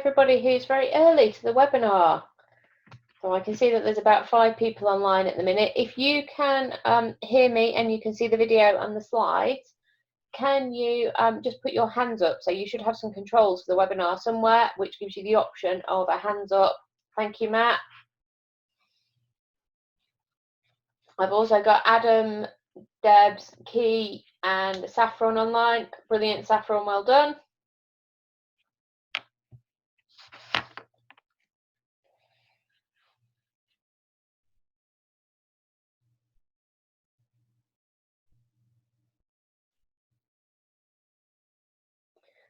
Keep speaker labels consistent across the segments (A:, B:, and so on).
A: everybody who's very early to the webinar. So I can see that there's about 5 people online at the minute. If you can hear me and you can see the video and the slides, can you just put your hands up? So you should have some controls for the webinar somewhere, which gives you the option of a hands up. Thank you, Matt. I've also got Adam, Debs, Key, and Saffron online. Brilliant, Saffron, well done.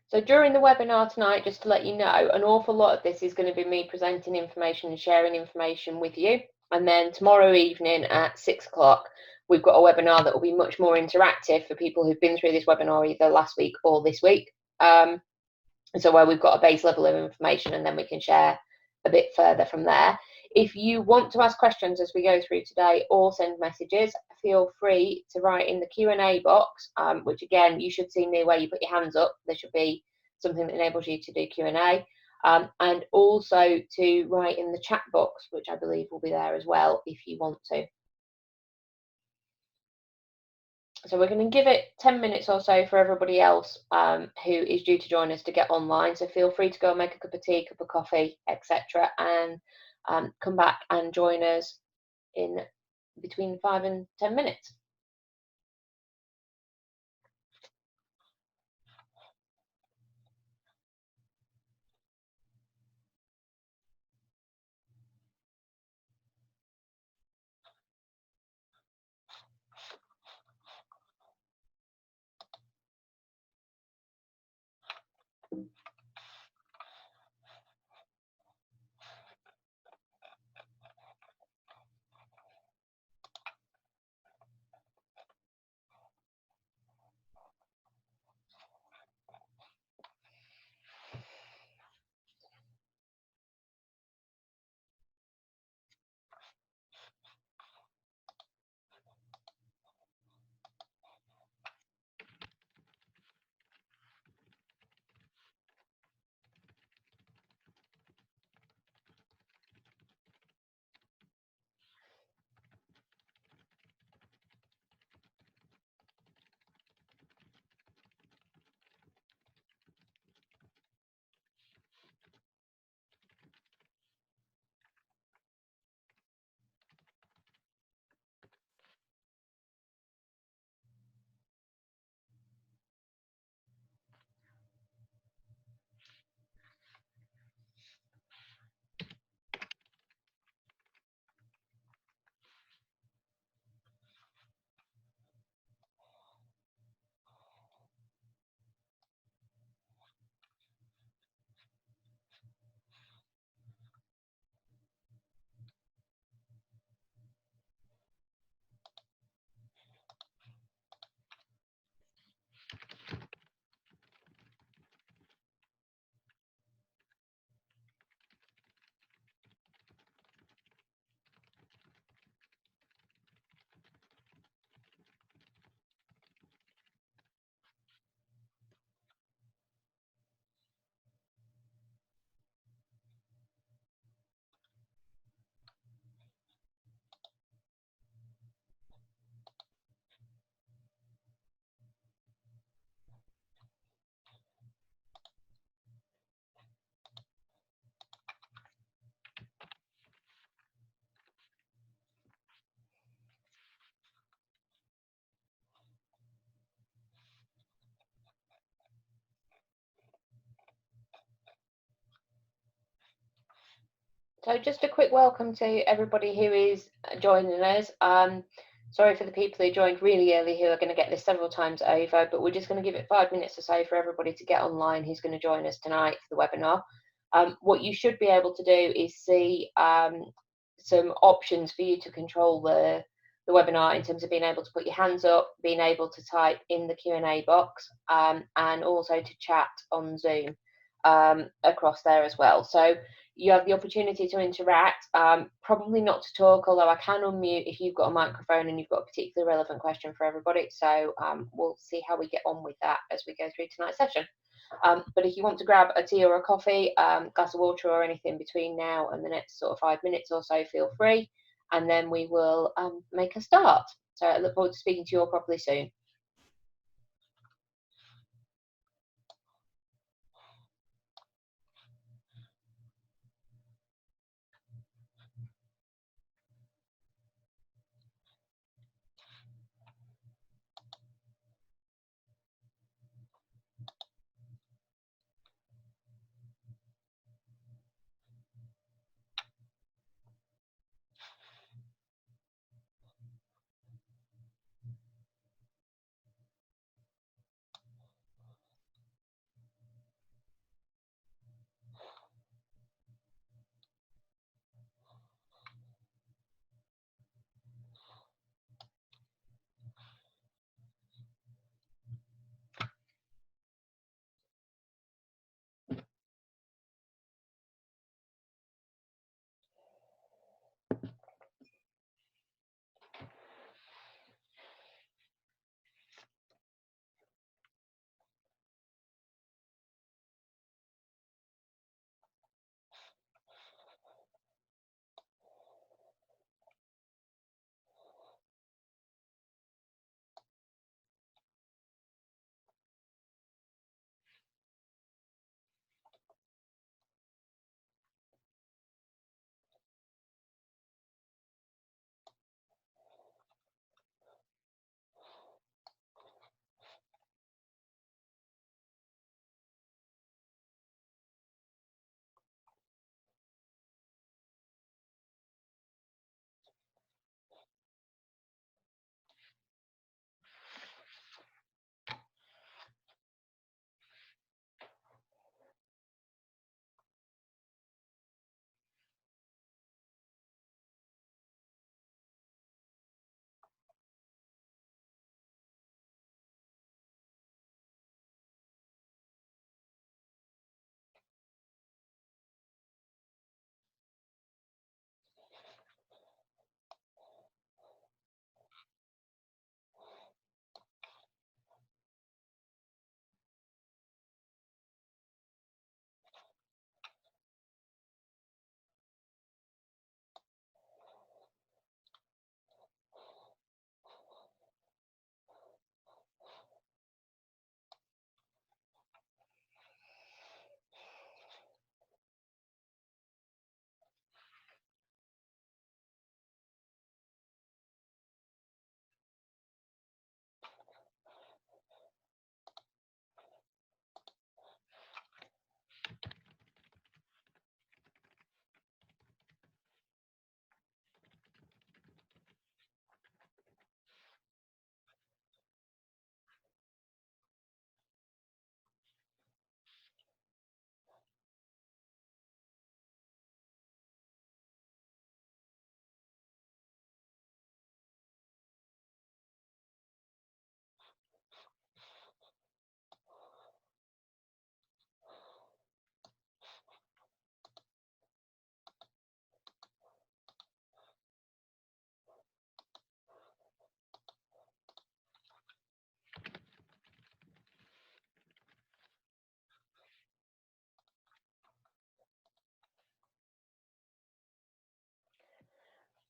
A: So during the webinar tonight, just to let you know, an awful lot of this is going to be me presenting information and sharing information with you. And then tomorrow evening at 6 o'clock, we've got a webinar that will be much more interactive for people who've been through this webinar either last week or this week. So where we've got a base level of information and then we can share a bit further from there. If you want to ask questions as we go through today or send messages, feel free to write in the Q&A box, which again, you should see near where you put your hands up. There should be something that enables you to do Q&A, and also to write in the chat box, which I believe will be there as well if you want to. So we're going to give it 10 minutes or so for everybody else who is due to join us to get online. So feel free to go and make a cup of tea, cup of coffee, etc. and come back and join us in between 5 and 10 minutes. So just a quick welcome to everybody who is joining us. Sorry for the people who joined really early who are going to get this several times over, but we're just going to give it 5 minutes or so for everybody to get online who's going to join us tonight for the webinar. What you should be able to do is see some options for you to control the webinar in terms of being able to put your hands up, being able to type in the Q&A box, and also to chat on Zoom across there as well. So you have the opportunity to interact, probably not to talk, although I can unmute if you've got a microphone and you've got a particularly relevant question for everybody. So we'll see how we get on with that as we go through tonight's session. But if you want to grab a tea or a coffee, glass of water or anything between now and the next sort of 5 minutes or so, feel free, and then we will make a start. So I look forward to speaking to you all properly soon.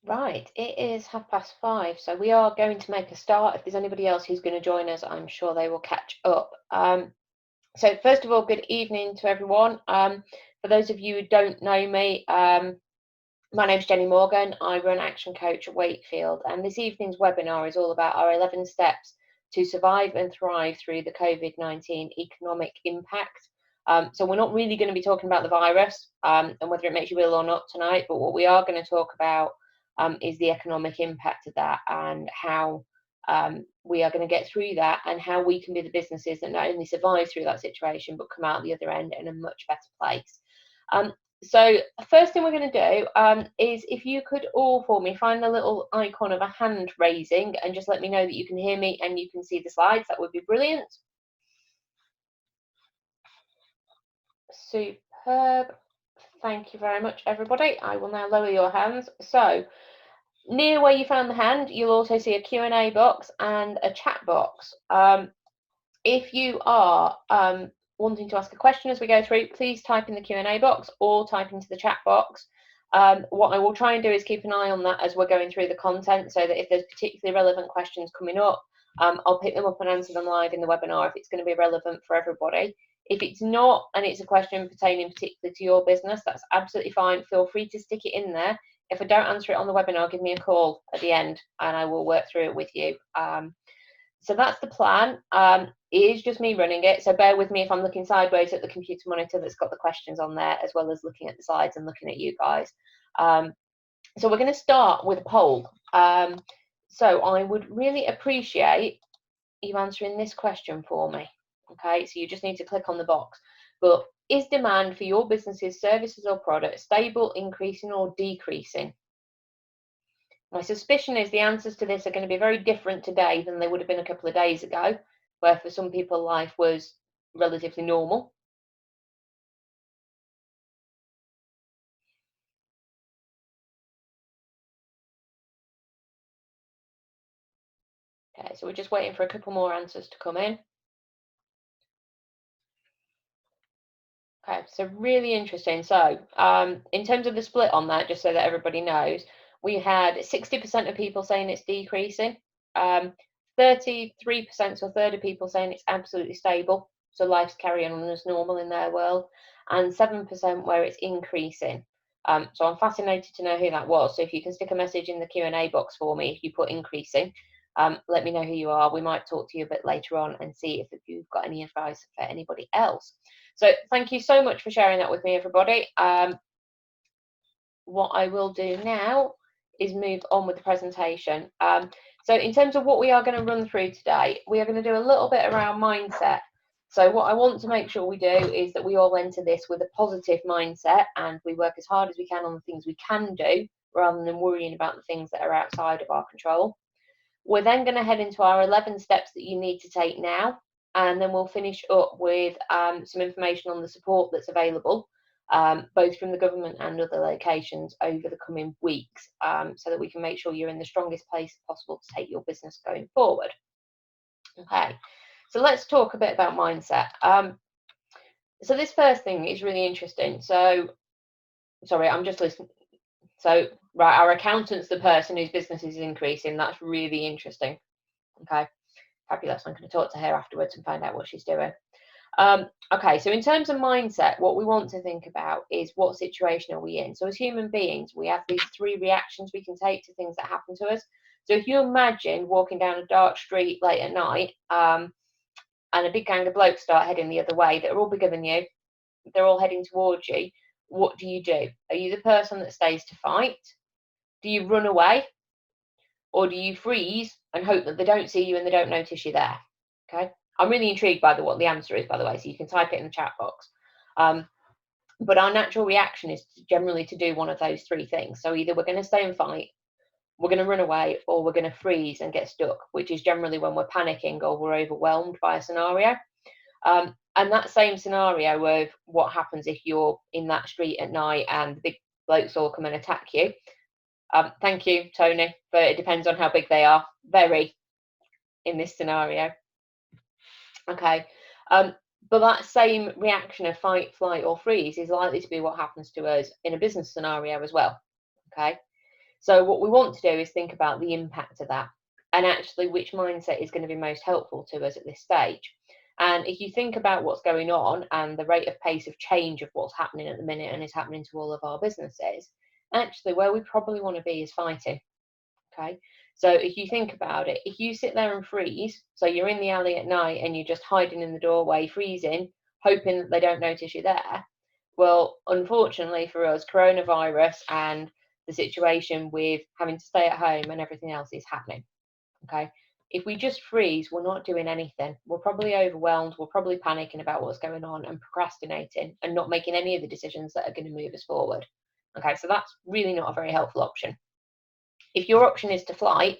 A: Right, it is 5:30, so we are going to make a start. If there's anybody else who's going to join us, I'm sure they will catch up. So first of all, good evening to everyone. For those of you who don't know me, my name's Jenni Morgan. I run Action Coach at Wakefield, and this evening's webinar is all about our 11 steps to survive and thrive through the COVID-19 economic impact. So we're not really going to be talking about the virus and whether it makes you ill or not tonight, but what we are going to talk about is the economic impact of that and how we are going to get through that and how we can be the businesses that not only survive through that situation but come out the other end in a much better place. So the first thing we're going to do is if you could all for me find the little icon of a hand raising and just let me know that you can hear me and you can see the slides, that would be brilliant. Superb. Thank you very much, everybody. I will now lower your hands. So near where you found the hand, you'll also see a Q&A box and a chat box. If you are wanting to ask a question as we go through, please type in the Q&A box or type into the chat box. What I will try and do is keep an eye on that as we're going through the content, so that if there's particularly relevant questions coming up, I'll pick them up and answer them live in the webinar if it's going to be relevant for everybody. If it's not, and it's a question pertaining particularly to your business, that's absolutely fine. Feel free to stick it in there. If I don't answer it on the webinar, give me a call at the end and I will work through it with you. So that's the plan. It is just me running it, so bear with me if I'm looking sideways at the computer monitor that's got the questions on there, as well as looking at the slides and looking at you guys. So we're going to start with a poll. So I would really appreciate you answering this question for me. Okay, so you just need to click on the box. But is demand for your business's services or products stable, increasing, or decreasing? My suspicion is the answers to this are going to be very different today than they would have been a couple of days ago, where for some people life was relatively normal. Okay, so we're just waiting for a couple more answers to come in. Okay, so really interesting. So in terms of the split on that, just so that everybody knows, we had 60% of people saying it's decreasing, 33%, so a third of people saying it's absolutely stable, so life's carrying on as normal in their world, and 7% where it's increasing. So I'm fascinated to know who that was. So if you can stick a message in the Q&A box for me, if you put increasing, let me know who you are. We might talk to you a bit later on and see if you've got any advice for anybody else. So thank you so much for sharing that with me, everybody. What I will do now is move on with the presentation. So in terms of what we are going to run through today, we are going to do a little bit around mindset. So what I want to make sure we do is that we all enter this with a positive mindset, and we work as hard as we can on the things we can do, rather than worrying about the things that are outside of our control. We're then going to head into our 11 steps that you need to take now, and then we'll finish up with some information on the support that's available, both from the government and other locations over the coming weeks, so that we can make sure you're in the strongest place possible to take your business going forward. Okay, so let's talk a bit about mindset. So this first thing is really interesting. So, sorry, I'm just listening. So, right, our accountant's the person whose business is increasing. That's really interesting. Okay, fabulous. I'm going to talk to her afterwards and find out what she's doing. Okay, so in terms of mindset, what we want to think about is what situation are we in? So as human beings, we have these 3 reactions we can take to things that happen to us. So if you imagine walking down a dark street late at night, and a big gang of blokes start heading the other way, they're all bigger than you, they're all heading towards you, what do? Are you the person that stays to fight? Do you run away? Or do you freeze and hope that they don't see you and they don't notice you there? Okay, I'm really intrigued by what the answer is, by the way, so you can type it in the chat box. But our natural reaction is generally to do one of those 3 things. So either we're going to stay and fight, we're going to run away, or we're going to freeze and get stuck, which is generally when we're panicking or we're overwhelmed by a scenario. And that same scenario of what happens if you're in that street at night and the big blokes all come and attack you. Thank you, Tony, but it depends on how big they are. Very, in this scenario. Okay, but that same reaction of fight, flight, or freeze is likely to be what happens to us in a business scenario as well. Okay, so what we want to do is think about the impact of that, and actually which mindset is going to be most helpful to us at this stage. And if you think about what's going on and the rate of pace of change of what's happening at the minute and is happening to all of our businesses, actually where we probably want to be is fighting. Okay, so if you think about it, if you sit there and freeze, so you're in the alley at night and you're just hiding in the doorway, freezing, hoping that they don't notice you there, well, unfortunately for us, coronavirus and the situation with having to stay at home and everything else is happening. Okay, if we just freeze, we're not doing anything. We're probably overwhelmed, we're probably panicking about what's going on and procrastinating and not making any of the decisions that are going to move us forward. Okay, so that's really not a very helpful option. If your option is to flight,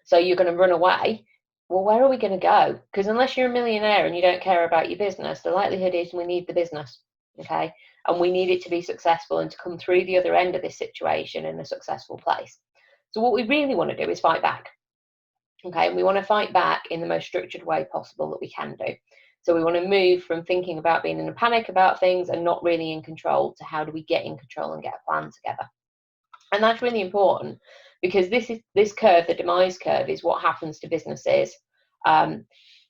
A: so you're going to run away, well, where are we going to go? Because unless you're a millionaire and you don't care about your business, the likelihood is we need the business, okay? And we need it to be successful and to come through the other end of this situation in a successful place. So what we really want to do is fight back, okay? And we want to fight back in the most structured way possible that we can do. So we want to move from thinking about being in a panic about things and not really in control to how do we get in control and get a plan together. And that's really important, because this curve, the demise curve, is what happens to businesses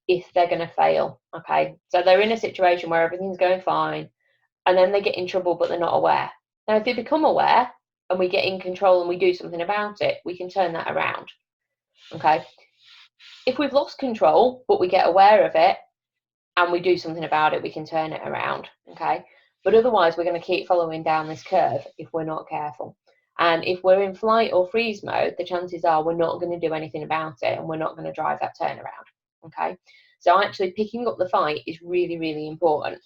A: if they're going to fail. Okay, so they're in a situation where everything's going fine, and then they get in trouble, but they're not aware. Now, if they become aware and we get in control and we do something about it, we can turn that around. Okay, if we've lost control but we get aware of it and we do something about it, we can turn it around. Okay, but otherwise we're going to keep following down this curve if we're not careful. And if we're in flight or freeze mode, the chances are we're not going to do anything about it, and we're not going to drive that turnaround. Okay, so actually picking up the fight is really, really important.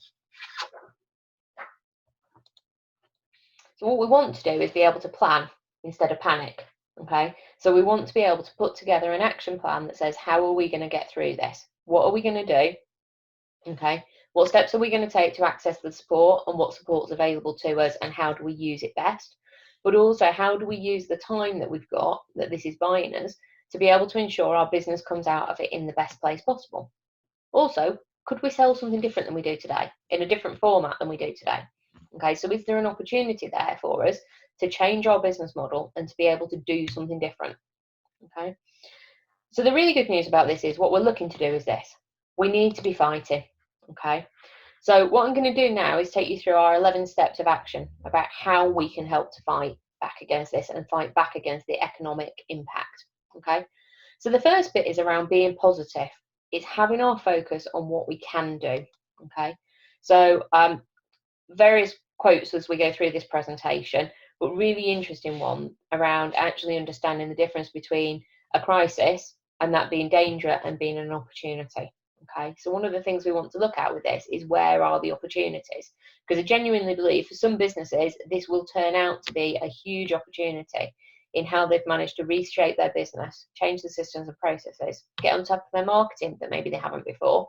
A: So what we want to do is be able to plan instead of panic. Okay, so we want to be able to put together an action plan that says, how are we going to get through this? What are we going to do? Okay, what steps are we going to take to access the support, and what support is available to us, and how do we use it best? But also, how do we use the time that we've got, that this is buying us, to be able to ensure our business comes out of it in the best place possible? Also, could we sell something different than we do today, in a different format than we do today? Okay, so is there an opportunity there for us to change our business model and to be able to do something different? Okay, so the really good news about this is what we're looking to do is this. We need to be fighting. Okay, so what I'm going to do now is take you through our 11 steps of action about how we can help to fight back against this and fight back against the economic impact. Okay, so the first bit is around being positive. It's having our focus on what we can do. Okay, so various quotes as we go through this presentation, but really interesting one around actually understanding the difference between a crisis and that being danger and being an opportunity. Okay, so one of the things we want to look at with this is, where are the opportunities? Because I genuinely believe for some businesses this will turn out to be a huge opportunity in how they've managed to reshape their business, change the systems and processes, get on top of their marketing that maybe they haven't before.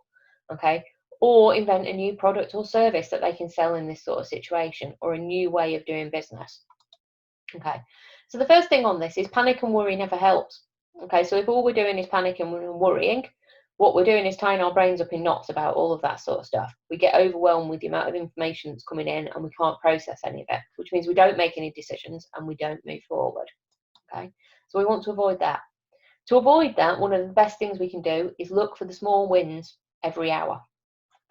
A: Okay, or invent a new product or service that they can sell in this sort of situation, or a new way of doing business. Okay, so the first thing on this is panic and worry never helps. Okay, so if all we're doing is panicking and worrying, what we're doing is tying our brains up in knots about all of that sort of stuff. We get overwhelmed with the amount of information that's coming in, and we can't process any of it, which means we don't make any decisions and we don't move forward. Okay, so we want to avoid that. To avoid that, one of the best things we can do is look for the small wins every hour.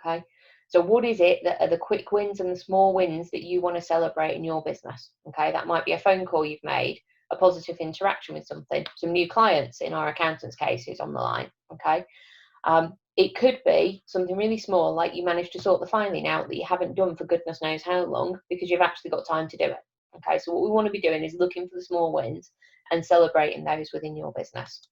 A: Okay, so what is it that are the quick wins and the small wins that you want to celebrate in your business? Okay, that might be a phone call you've made, a positive interaction with something, some new clients in our accountant's case who's on the line. Okay, it could be something really small, like you managed to sort the filing out that you haven't done for goodness knows how long, because you've actually got time to do it. Okay, so what we want to be doing is looking for the small wins and celebrating those within your business.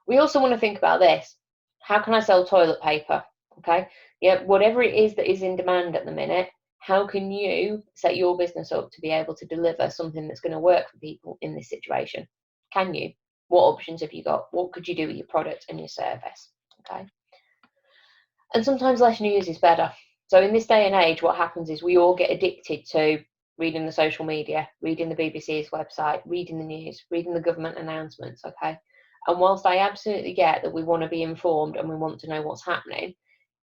A: We also want to think about this. How can I sell toilet paper? Okay, yeah, whatever it is that is in demand at the minute, how can you set your business up to be able to deliver something that's going to work for people in this situation? Can you? What options have you got? What could you do with your product and your service? Okay, and sometimes less news is better. So in this day and age, what happens is we all get addicted to reading the social media, reading the BBC's website, reading the news, reading the government announcements. Okay, and whilst I absolutely get that we want to be informed and we want to know what's happening,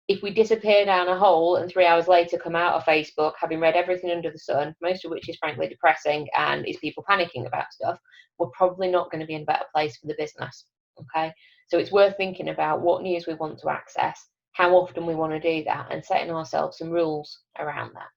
A: if we disappear down a hole and 3 hours later come out of Facebook having read everything under the sun, most of which is frankly depressing and is people panicking about stuff, we're probably not going to be in a better place for the business. Okay, so it's worth thinking about what news we want to access, how often we want to do that, and setting ourselves some rules around that.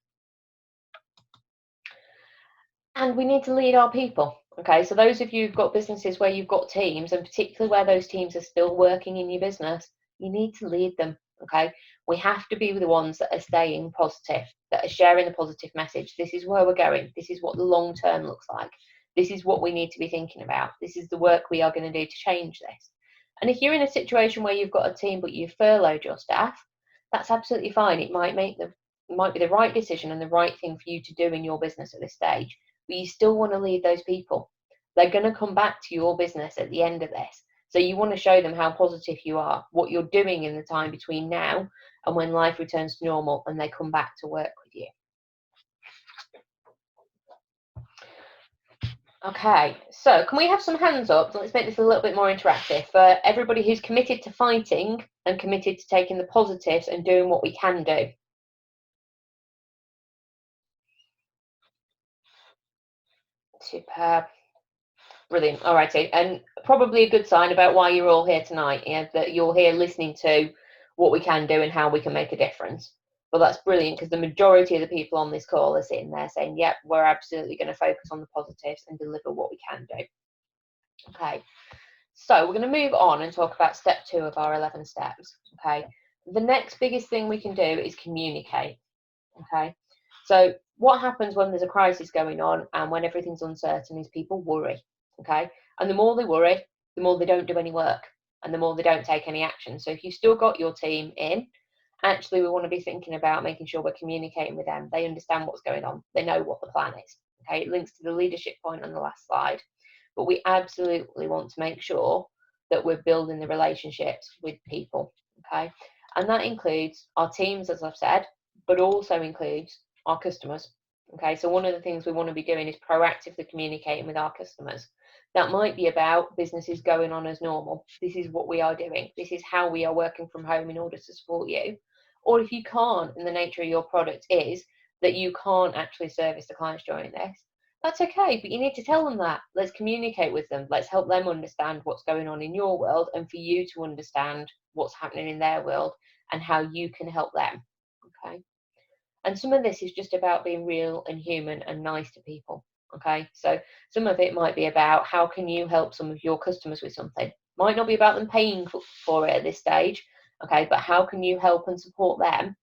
A: And we need to lead our people. Okay, so those of you who've got businesses where you've got teams, and particularly where those teams are still working in your business, you need to lead them. Okay, we have to be the ones that are staying positive, that are sharing the positive message. This is where we're going. This is what the long term looks like. This is what we need to be thinking about. This is the work we are going to do to change this. And if you're in a situation where you've got a team but you've furloughed your staff, that's absolutely fine. It might be the right decision and the right thing for you to do in your business at this stage. But you still want to lead those people. They're going to come back to your business at the end of this. So you want to show them how positive you are, what you're doing in the time between now and when life returns to normal and they come back to work with you. Okay, so can we have some hands up? Let's make this a little bit more interactive for everybody who's committed to fighting and committed to taking the positives and doing what we can do. Superb. Brilliant. All righty. And probably a good sign about why you're all here tonight, yeah, that you're here listening to what we can do and how we can make a difference. Well, that's brilliant because the majority of the people on this call are sitting there saying, yep, we're absolutely going to focus on the positives and deliver what we can do. Okay. So we're going to move on and talk about step 2 of our 11 steps. Okay. The next biggest thing we can do is communicate. Okay. So what happens when there's a crisis going on and when everything's uncertain is people worry. Okay. And the more they worry, the more they don't do any work and the more they don't take any action. So if you've still got your team in, actually we want to be thinking about making sure we're communicating with them. They understand what's going on. They know what the plan is. Okay. It links to the leadership point on the last slide. But we absolutely want to make sure that we're building the relationships with people. Okay. And that includes our teams, as I've said, but also includes our customers. Okay, so one of the things we want to be doing is proactively communicating with our customers. That might be about businesses going on as normal. This is what we are doing. This is how we are working from home in order to support you. Or if you can't, and the nature of your product is that you can't actually service the clients during this, that's okay, but you need to tell them that. Let's communicate with them. Let's help them understand what's going on in your world and for you to understand what's happening in their world and how you can help them. Okay. And some of this is just about being real and human and nice to people. Okay. So some of it might be about how can you help some of your customers with something. Might not be about them paying for it at this stage. Okay. But how can you help and support them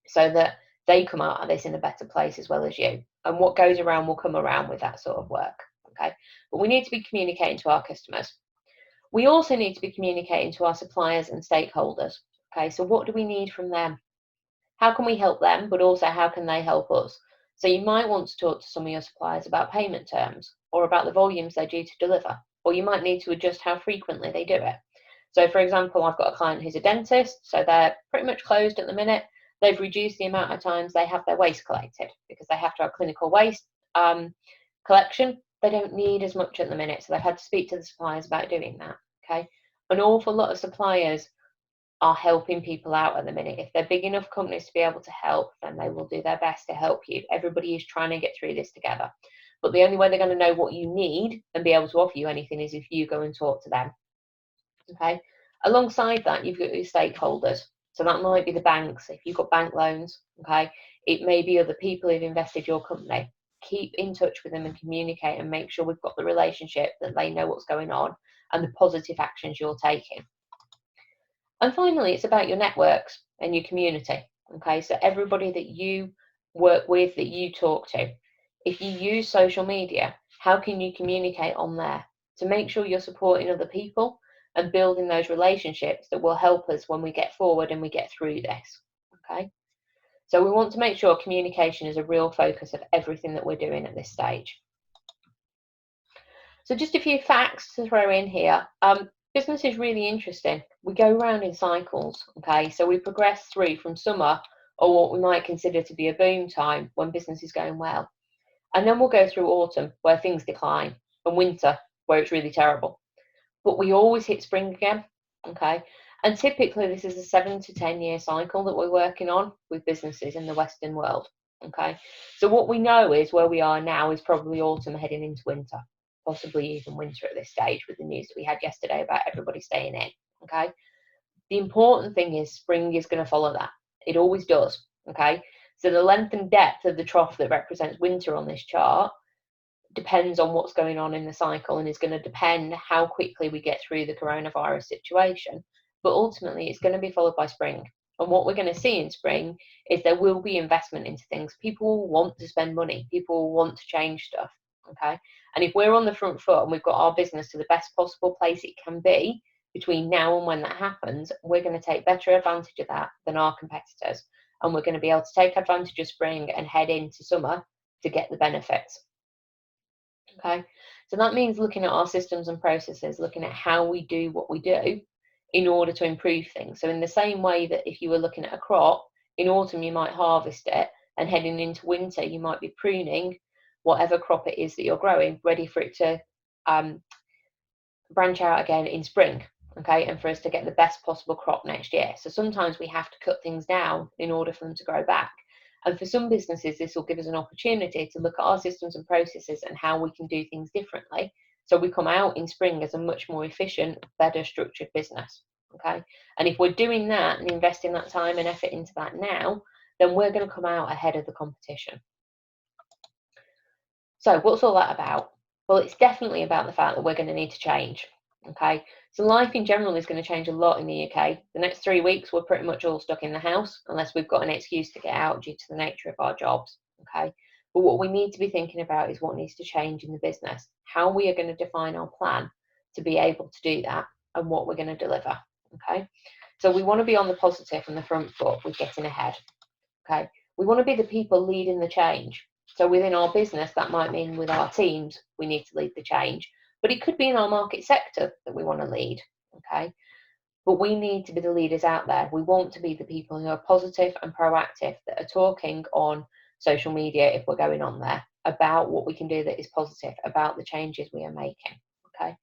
A: so that they come out of this in a better place as well as you? And what goes around will come around with that sort of work. Okay. But we need to be communicating to our customers. We also need to be communicating to our suppliers and stakeholders. Okay. So what do we need from them? How can we help them, but also how can they help us? So you might want to talk to some of your suppliers about payment terms or about the volumes they're due to deliver, or you might need to adjust how frequently they do it. So for example, I've got a client who's a dentist, so they're pretty much closed at the minute. They've reduced the amount of times they have their waste collected because they have to have clinical waste collection. They don't need as much at the minute, so they've had to speak to the suppliers about doing that. Okay, an awful lot of suppliers are helping people out at the minute. If they're big enough companies to be able to help, then they will do their best to help you. Everybody is trying to get through this together. But the only way they're going to know what you need and be able to offer you anything is if you go and talk to them. Okay. Alongside that, you've got your stakeholders. So that might be the banks. If you've got bank loans, okay, it may be other people who've invested your company. Keep in touch with them and communicate and make sure we've got the relationship that they know what's going on and the positive actions you're taking. And finally, it's about your networks and your community. Okay, so everybody that you work with, that you talk to. If you use social media, how can you communicate on there to make sure you're supporting other people and building those relationships that will help us when we get forward and we get through this? Okay, so we want to make sure communication is a real focus of everything that we're doing at this stage. So just a few facts to throw in here. Business is really interesting. We go around in cycles, okay? So we progress through from summer, or what we might consider to be a boom time when business is going well. And then we'll go through autumn where things decline and winter where it's really terrible. But we always hit spring again, okay? And typically this is a 7 to 10 year cycle that we're working on with businesses in the Western world, okay? So what we know is where we are now is probably autumn heading into winter, possibly even winter at this stage with the news that we had yesterday about everybody staying in, okay? The important thing is spring is going to follow that. It always does, okay? So the length and depth of the trough that represents winter on this chart depends on what's going on in the cycle and is going to depend how quickly we get through the coronavirus situation. But ultimately, it's going to be followed by spring. And what we're going to see in spring is there will be investment into things. People will want to spend money. People will want to change stuff. Okay. And if we're on the front foot and we've got our business to the best possible place it can be between now and when that happens, we're going to take better advantage of that than our competitors. And we're going to be able to take advantage of spring and head into summer to get the benefits. Okay, so that means looking at our systems and processes, looking at how we do what we do in order to improve things. So in the same way that if you were looking at a crop, in autumn you might harvest it and heading into winter you might be pruning. whatever crop it is that you're growing, ready for it to branch out again in spring, okay, and for us to get the best possible crop next year. So sometimes we have to cut things down in order for them to grow back. And for some businesses, this will give us an opportunity to look at our systems and processes and how we can do things differently. So we come out in spring as a much more efficient, better structured business, okay? And if we're doing that and investing that time and effort into that now, then we're going to come out ahead of the competition. So what's all that about? Well, it's definitely about the fact that we're going to need to change, okay? So life in general is going to change a lot in the UK. The next 3 weeks, we're pretty much all stuck in the house unless we've got an excuse to get out due to the nature of our jobs, okay? But what we need to be thinking about is what needs to change in the business, how we are going to define our plan to be able to do that, and what we're going to deliver, okay? So we want to be on the positive and the front foot with getting ahead, okay? We want to be the people leading the change. So within our business, that might mean with our teams, we need to lead the change, but it could be in our market sector that we want to lead, okay? But we need to be the leaders out there. We want to be the people who are positive and proactive, that are talking on social media, if we're going on there, about what we can do that is positive, about the changes we are making, okay?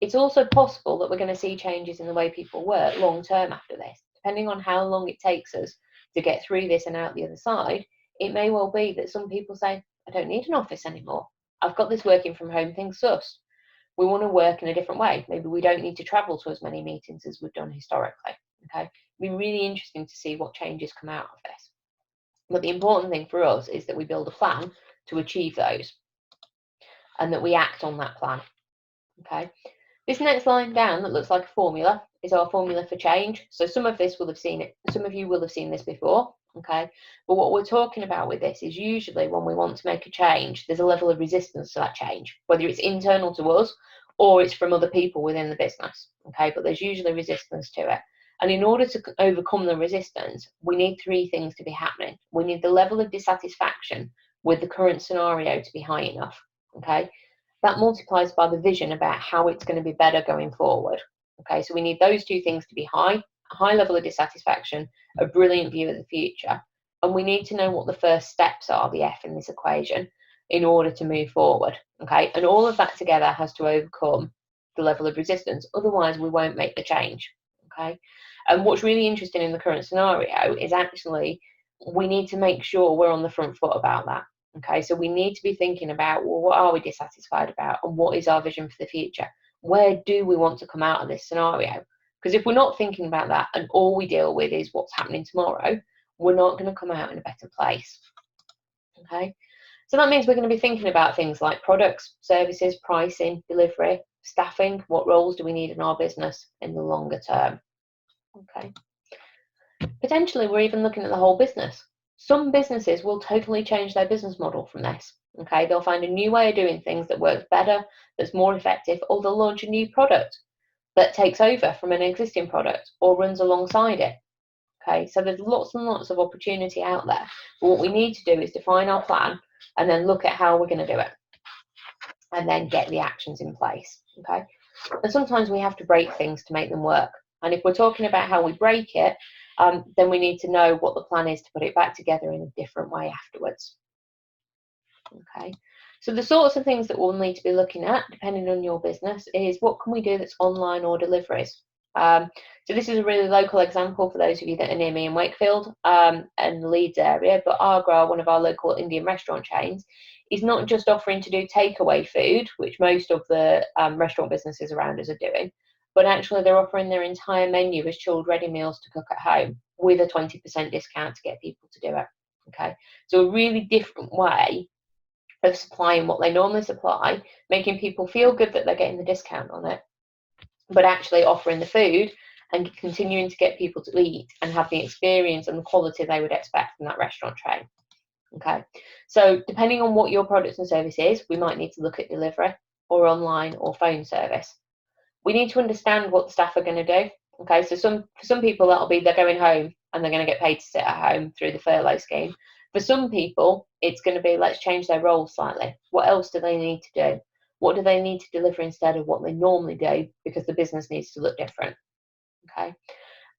A: It's also possible that we're going to see changes in the way people work long term after this. Depending on how long it takes us to get through this and out the other side, it may well be that some people say, I don't need an office anymore. I've got this working from home thing sussed. We want to work in a different way. Maybe we don't need to travel to as many meetings as we've done historically. Okay, it'll be really interesting to see what changes come out of this. But the important thing for us is that we build a plan to achieve those and that we act on that plan. Okay. This next line down that looks like a formula is our formula for change. So some of this will have seen it, some of you will have seen this before, okay? But what we're talking about with this is usually when we want to make a change, there's a level of resistance to that change, whether it's internal to us or it's from other people within the business, okay? But there's usually resistance to it. And in order to overcome the resistance, we need 3 things to be happening. We need the level of dissatisfaction with the current scenario to be high enough, okay? That multiplies by the vision about how it's going to be better going forward. Okay, so we need those 2 things to be high, a high level of dissatisfaction, a brilliant view of the future, and we need to know what the first steps are, the F in this equation, in order to move forward. Okay, and all of that together has to overcome the level of resistance, otherwise we won't make the change. Okay, and what's really interesting in the current scenario is actually we need to make sure we're on the front foot about that. Okay, so we need to be thinking about, well, what are we dissatisfied about and what is our vision for the future? Where do we want to come out of this scenario? Because if we're not thinking about that and all we deal with is what's happening tomorrow, we're not going to come out in a better place. Okay, so that means we're going to be thinking about things like products, services, pricing, delivery, staffing, what roles do we need in our business in the longer term? Okay, potentially we're even looking at the whole business. Some businesses will totally change their business model from this. Okay, they'll find a new way of doing things that works better, that's more effective, or they'll launch a new product that takes over from an existing product or runs alongside it. Okay, so there's lots and lots of opportunity out there. But what we need to do is define our plan and then look at how we're going to do it and then get the actions in place. Okay, and sometimes we have to break things to make them work. And if we're talking about how we break it, then we need to know what the plan is to put it back together in a different way afterwards. Okay, so the sorts of things that we'll need to be looking at, depending on your business, is what can we do that's online or deliveries. So this is a really local example for those of you that are near me in Wakefield and the Leeds area, but Agra, one of our local Indian restaurant chains, is not just offering to do takeaway food, which most of the restaurant businesses around us are doing, but actually they're offering their entire menu as chilled ready meals to cook at home with a 20% discount to get people to do it. Okay, so a really different way of supplying what they normally supply, making people feel good that they're getting the discount on it, but actually offering the food and continuing to get people to eat and have the experience and the quality they would expect from that restaurant chain. Okay, so depending on what your product and service is, we might need to look at delivery or online or phone service. We need to understand what the staff are going to do. Okay, so for some people that'll be they're going home and they're going to get paid to sit at home through the furlough scheme. For some people, it's going to be let's change their role slightly. What else do they need to do? What do they need to deliver instead of what they normally do because the business needs to look different? Okay,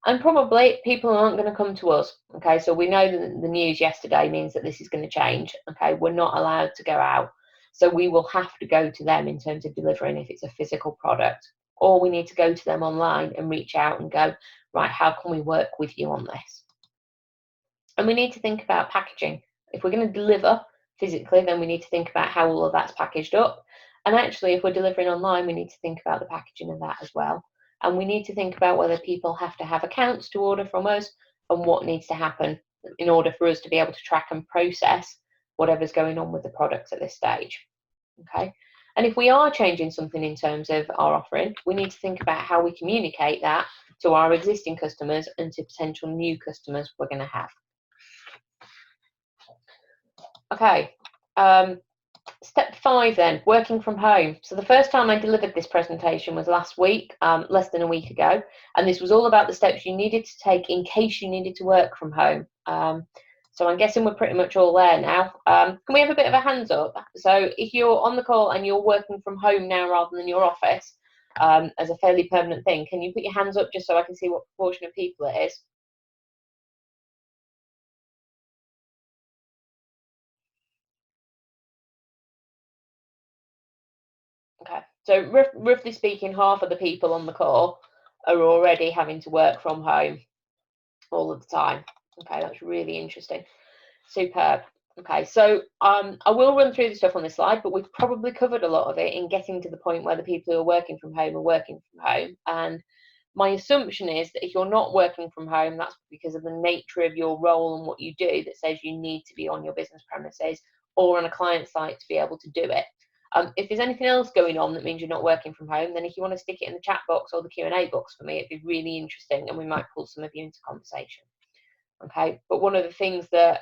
A: and probably people aren't going to come to us. Okay, so we know that the news yesterday means that this is going to change. Okay, we're not allowed to go out. So we will have to go to them in terms of delivering if it's a physical product, or we need to go to them online and reach out and go, right, how can we work with you on this? And we need to think about packaging. If we're going to deliver physically, then we need to think about how all of that's packaged up. And actually, if we're delivering online, we need to think about the packaging of that as well. And we need to think about whether people have to have accounts to order from us and what needs to happen in order for us to be able to track and process whatever's going on with the products at this stage. Okay. And if we are changing something in terms of our offering, we need to think about how we communicate that to our existing customers and to potential new customers we're going to have. Okay, step 5 then, working from home. So the first time I delivered this presentation was last week, less than a week ago, and this was all about the steps you needed to take in case you needed to work from home. So I'm guessing we're pretty much all there now. Can we have a bit of a hands up? So if you're on the call and you're working from home now rather than your office, as a fairly permanent thing, can you put your hands up just so I can see what proportion of people it is? Okay, so roughly speaking, half of the people on the call are already having to work from home all of the time. Okay, that's really interesting. Superb. Okay, so I will run through the stuff on this slide, but we've probably covered a lot of it in getting to the point where the people who are working from home are working from home. And my assumption is that if you're not working from home, that's because of the nature of your role and what you do that says you need to be on your business premises or on a client site to be able to do it. If there's anything else going on that means you're not working from home, then if you want to stick it in the chat box or the Q&A box for me, it'd be really interesting and we might pull some of you into conversation. Okay, but one of the things that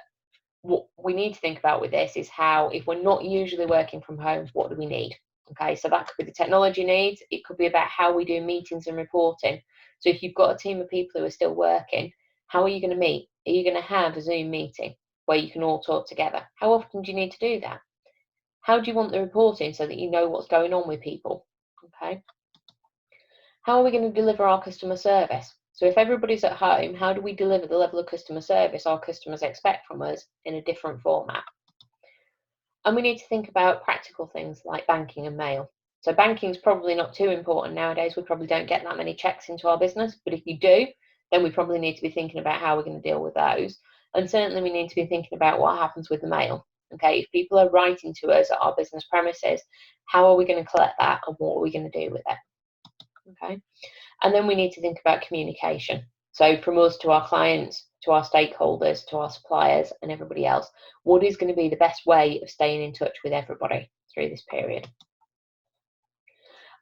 A: what we need to think about with this is how, if we're not usually working from home, what do we need? Okay, so that could be the technology needs. It could be about how we do meetings and reporting. So if you've got a team of people who are still working, how are you going to meet? Are you going to have a Zoom meeting where you can all talk together? How often do you need to do that? How do you want the reporting so that you know what's going on with people? Okay. How are we going to deliver our customer service? So if everybody's at home, how do we deliver the level of customer service our customers expect from us in a different format? And we need to think about practical things like banking and mail. So banking is probably not too important nowadays. We probably don't get that many checks into our business, but if you do, then we probably need to be thinking about how we're going to deal with those. And certainly we need to be thinking about what happens with the mail. Okay, if people are writing to us at our business premises, how are we going to collect that and what are we going to do with it? Okay, and then we need to think about communication. So from us to our clients, to our stakeholders, to our suppliers and everybody else, what is going to be the best way of staying in touch with everybody through this period?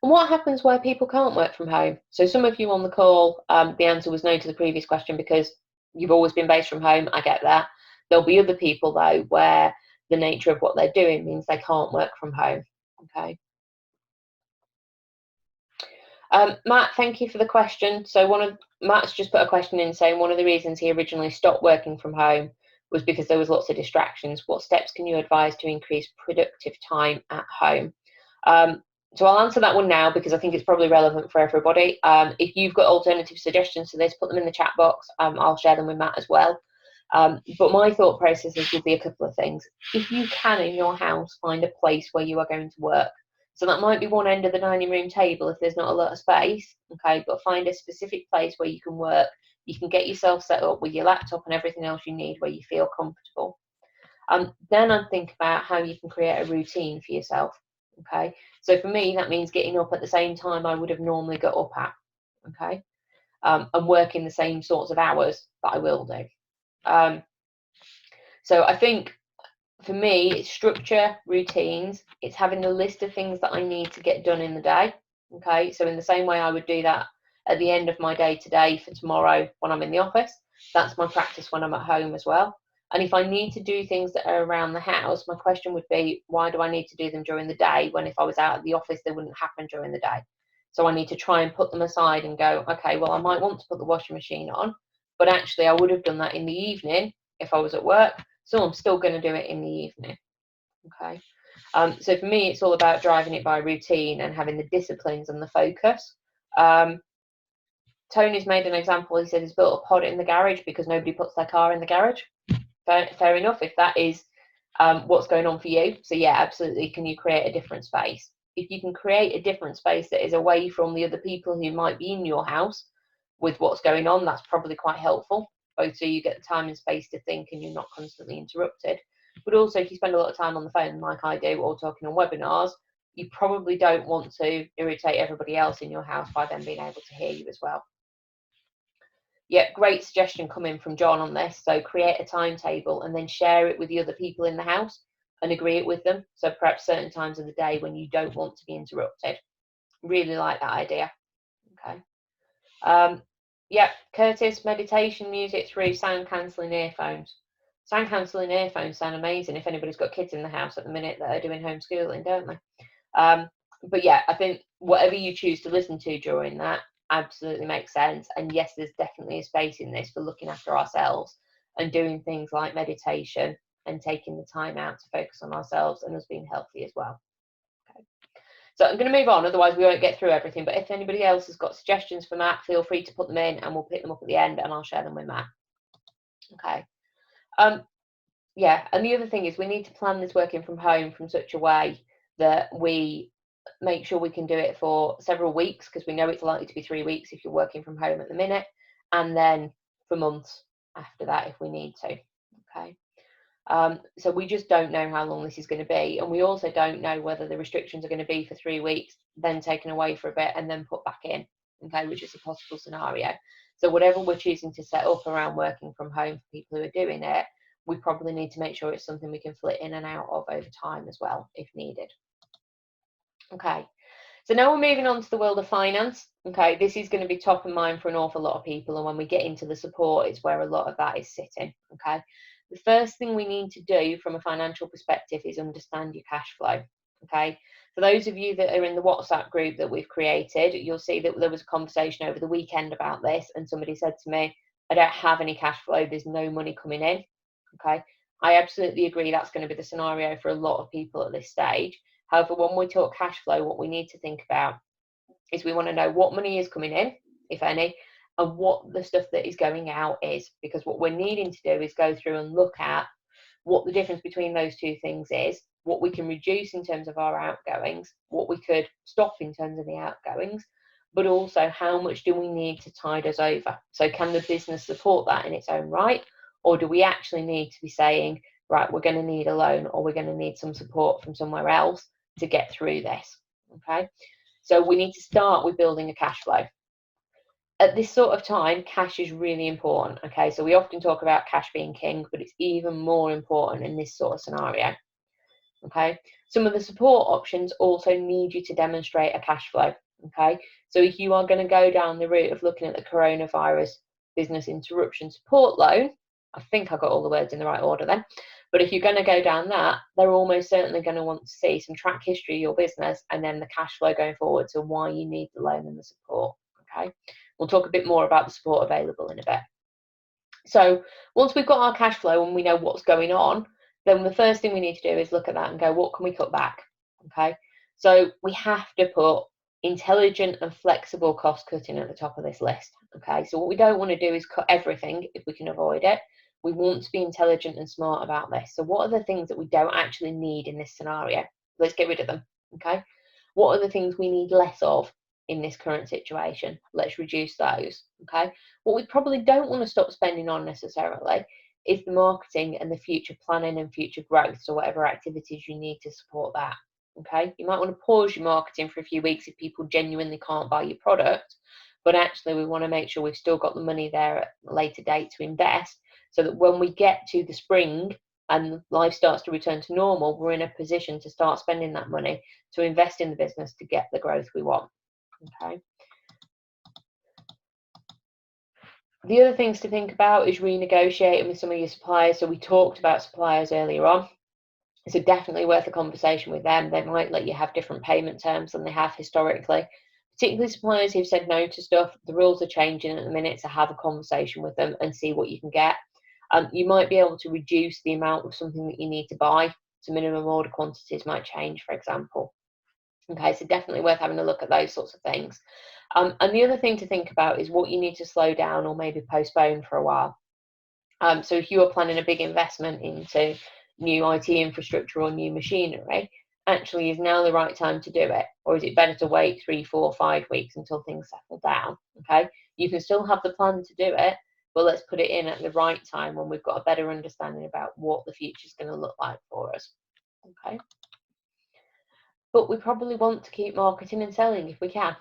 A: And what happens where people can't work from home? So some of you on the call, the answer was no to the previous question because you've always been based from home. I get that. There'll be other people though where the nature of what they're doing means they can't work from home. Okay. Matt, thank you for the question. So Matt's just put a question in saying one of the reasons he originally stopped working from home was because there was lots of distractions. What steps can you advise to increase productive time at home? So I'll answer that one now because I think it's probably relevant for everybody. If you've got alternative suggestions to this, put them in the chat box. I'll share them with Matt as well. But my thought processes would be a couple of things. If you can in your house find a place where you are going to work, so that might be one end of the dining room table if there's not a lot of space, okay, but find a specific place where you can work. You can get yourself set up with your laptop and everything else you need where you feel comfortable. Then I'd think about how you can create a routine for yourself, okay? So for me, that means getting up at the same time I would have normally got up at, okay? And working the same sorts of hours that I will do. So I think for me, it's structure, routines, it's having a list of things that I need to get done in the day. Okay, so in the same way I would do that at the end of my day today for tomorrow when I'm in the office, that's my practice when I'm at home as well. And if I need to do things that are around the house, my question would be, why do I need to do them during the day when if I was out of the office, they wouldn't happen during the day? So I need to try and put them aside and go, okay, well, I might want to put the washing machine on, but actually I would have done that in the evening if I was at work. So I'm still going to do it in the evening. Okay. So for me, it's all about driving it by routine and having the disciplines and the focus. Tony's made an example. He said he's built a pod in the garage because nobody puts their car in the garage. Fair enough. If that is what's going on for you. So yeah, absolutely, can you create a different space? If you can create a different space that is away from the other people who might be in your house with what's going on, that's probably quite helpful, both so you get the time and space to think and you're not constantly interrupted. But also, if you spend a lot of time on the phone like I do, or talking on webinars, you probably don't want to irritate everybody else in your house by them being able to hear you as well. Yeah, great suggestion coming from John on this. So create a timetable and then share it with the other people in the house and agree it with them. So perhaps certain times of the day when you don't want to be interrupted. Really like that idea. Okay. Yeah, Curtis, meditation music through sound cancelling earphones. Sound cancelling earphones sound amazing if anybody's got kids in the house at the minute that are doing homeschooling, don't they? But yeah, I think whatever you choose to listen to during that absolutely makes sense. And yes, there's definitely a space in this for looking after ourselves and doing things like meditation and taking the time out to focus on ourselves and us being healthy as well. Okay. So I'm going to move on, otherwise we won't get through everything. But if anybody else has got suggestions for Matt, feel free to put them in and we'll pick them up at the end and I'll share them with Matt. Okay. Yeah, and the other thing is we need to plan this working from home from such a way that we make sure we can do it for several weeks, because we know it's likely to be 3 weeks if you're working from home at the minute, and then for months after that if we need to. Okay. So we just don't know how long this is going to be, and we also don't know whether the restrictions are going to be for 3 weeks, then taken away for a bit and then put back in, okay, which is a possible scenario. So whatever we're choosing to set up around working from home for people who are doing it, we probably need to make sure it's something we can flit in and out of over time as well, if needed. Okay, so now we're moving on to the world of finance. Okay, this is going to be top of mind for an awful lot of people, and when we get into the support, it's where a lot of that is sitting. Okay, the first thing we need to do from a financial perspective is understand your cash flow. Okay, for those of you that are in the WhatsApp group that we've created, you'll see that there was a conversation over the weekend about this, and somebody said to me, I don't have any cash flow, there's no money coming in. Okay, I absolutely agree that's going to be the scenario for a lot of people at this stage. However, when we talk cash flow, what we need to think about is we want to know what money is coming in, if any, and what the stuff that is going out is, because what we're needing to do is go through and look at what the difference between those two things is, what we can reduce in terms of our outgoings, what we could stop in terms of the outgoings, but also how much do we need to tide us over? So can the business support that in its own right? Or do we actually need to be saying, right, we're going to need a loan or we're going to need some support from somewhere else to get through this? Okay, so we need to start with building a cash flow. At this sort of time, cash is really important. Okay, so we often talk about cash being king, but it's even more important in this sort of scenario. Okay, some of the support options also need you to demonstrate a cash flow. Okay, so if you are going to go down the route of looking at the coronavirus business interruption support loan, I think I got all the words in the right order then, but if you're going to go down that, they're almost certainly going to want to see some track history of your business and then the cash flow going forward, so why you need the loan and the support. Okay, we'll talk a bit more about the support available in a bit. So once we've got our cash flow and we know what's going on, then the first thing we need to do is look at that and go, what can we cut back? Okay, so we have to put intelligent and flexible cost cutting at the top of this list. Okay, so what we don't want to do is cut everything if we can avoid it. We want to be intelligent and smart about this. So what are the things that we don't actually need in this scenario? Let's get rid of them. Okay, what are the things we need less of in this current situation? Let's reduce those. Okay, what we probably don't want to stop spending on necessarily is the marketing and the future planning and future growth, so whatever activities you need to support that. Okay, you might want to pause your marketing for a few weeks if people genuinely can't buy your product, but actually we want to make sure we've still got the money there at a later date to invest, so that when we get to the spring and life starts to return to normal, we're in a position to start spending that money to invest in the business to get the growth we want. Okay. The other things to think about is renegotiating with some of your suppliers. So we talked about suppliers earlier on. So definitely worth a conversation with them. They might let you have different payment terms than they have historically. Particularly suppliers who've said no to stuff, the rules are changing at the minute, so have a conversation with them and see what you can get. You might be able to reduce the amount of something that you need to buy. So minimum order quantities might change, for example. Okay, so definitely worth having a look at those sorts of things. And the other thing to think about is what you need to slow down or maybe postpone for a while. So if you are planning a big investment into new IT infrastructure or new machinery, actually is now the right time to do it? Or is it better to wait 3, 4, 5 weeks until things settle down? Okay, you can still have the plan to do it, but let's put it in at the right time when we've got a better understanding about what the future is going to look like for us. Okay, but we probably want to keep marketing and selling if we can.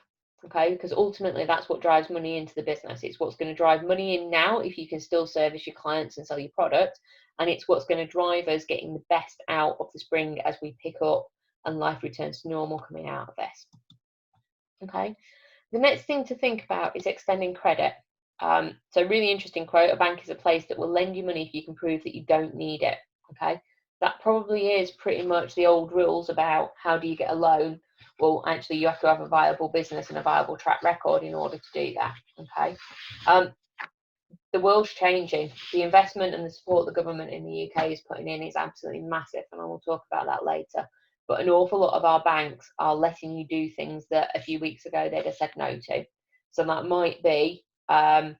A: Okay, because ultimately that's what drives money into the business. It's what's going to drive money in now if you can still service your clients and sell your product, and it's what's going to drive us getting the best out of the spring as we pick up and life returns to normal coming out of this. Okay, the next thing to think about is extending credit. So really interesting quote, a bank is a place that will lend you money if you can prove that you don't need it. Okay, that probably is pretty much the old rules about how do you get a loan. Well, actually, you have to have a viable business and a viable track record in order to do that. Okay, the world's changing. The investment and the support the government in the UK is putting in is absolutely massive, and I will talk about that later. But an awful lot of our banks are letting you do things that a few weeks ago they'd have said no to. So that might be allowing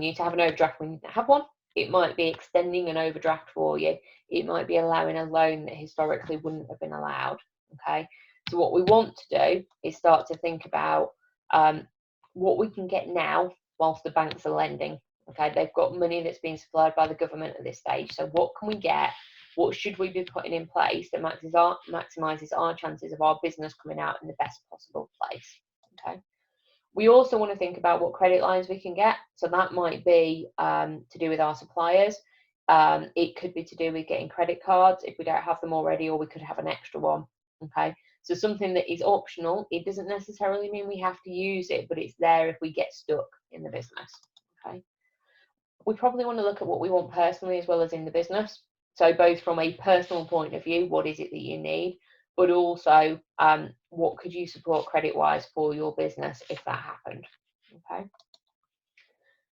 A: you to have an overdraft when you didn't have one. It might be extending an overdraft for you. It might be allowing a loan that historically wouldn't have been allowed. Okay, so what we want to do is start to think about what we can get now whilst the banks are lending. Okay, they've got money that's being supplied by the government at this stage. So what can we get? What should we be putting in place that maximises our chances of our business coming out in the best possible place? Okay. We also want to think about what credit lines we can get. So that might be to do with our suppliers. It could be to do with getting credit cards if we don't have them already, or we could have an extra one. Okay, so something that is optional. It doesn't necessarily mean we have to use it, but it's there if we get stuck in the business. Okay, we probably want to look at what we want personally as well as in the business. So both from a personal point of view, what is it that you need, but also what could you support credit-wise for your business if that happened. Okay.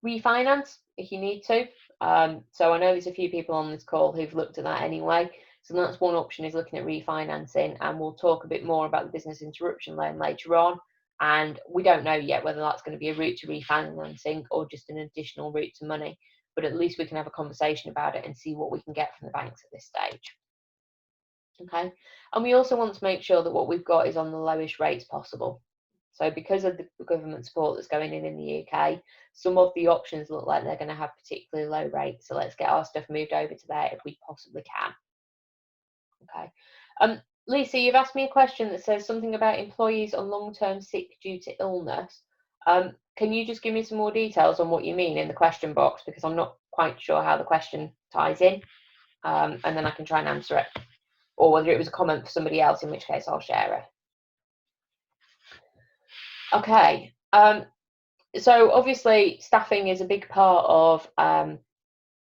A: Refinance if you need to. So I know there's a few people on this call who've looked at that anyway. So that's one option, is looking at refinancing, and we'll talk a bit more about the business interruption loan later on. And we don't know yet whether that's going to be a route to refinancing or just an additional route to money. But at least we can have a conversation about it and see what we can get from the banks at this stage. Okay, and we also want to make sure that what we've got is on the lowest rates possible. So because of the government support that's going in the UK, some of the options look like they're going to have particularly low rates. So let's get our stuff moved over to there if we possibly can. Okay. Lisa, you've asked me a question that says something about employees on long-term sick due to illness. Can you just give me some more details on what you mean in the question box, because I'm not quite sure how the question ties in, and then I can try and answer it, or whether it was a comment for somebody else, in which case I'll share it. Okay, so obviously staffing is a big part of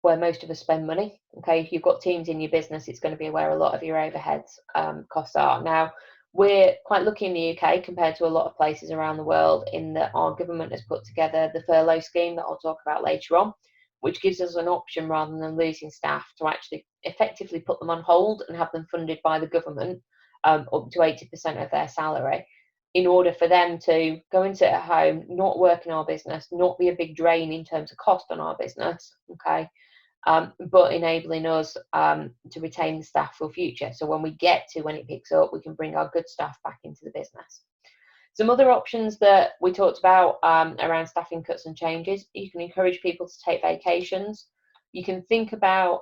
A: where most of us spend money. Okay, if you've got teams in your business, it's going to be where a lot of your overheads costs are. Now, we're quite lucky in the UK compared to a lot of places around the world in that our government has put together the furlough scheme that I'll talk about later on, which gives us an option rather than losing staff to actually effectively put them on hold and have them funded by the government up to 80% of their salary, in order for them to go and sit at home, not work in our business, not be a big drain in terms of cost on our business, okay, but enabling us to retain the staff for future. So when it picks up, we can bring our good staff back into the business. Some other options that we talked about around staffing cuts and changes: you can encourage people to take vacations. You can think about,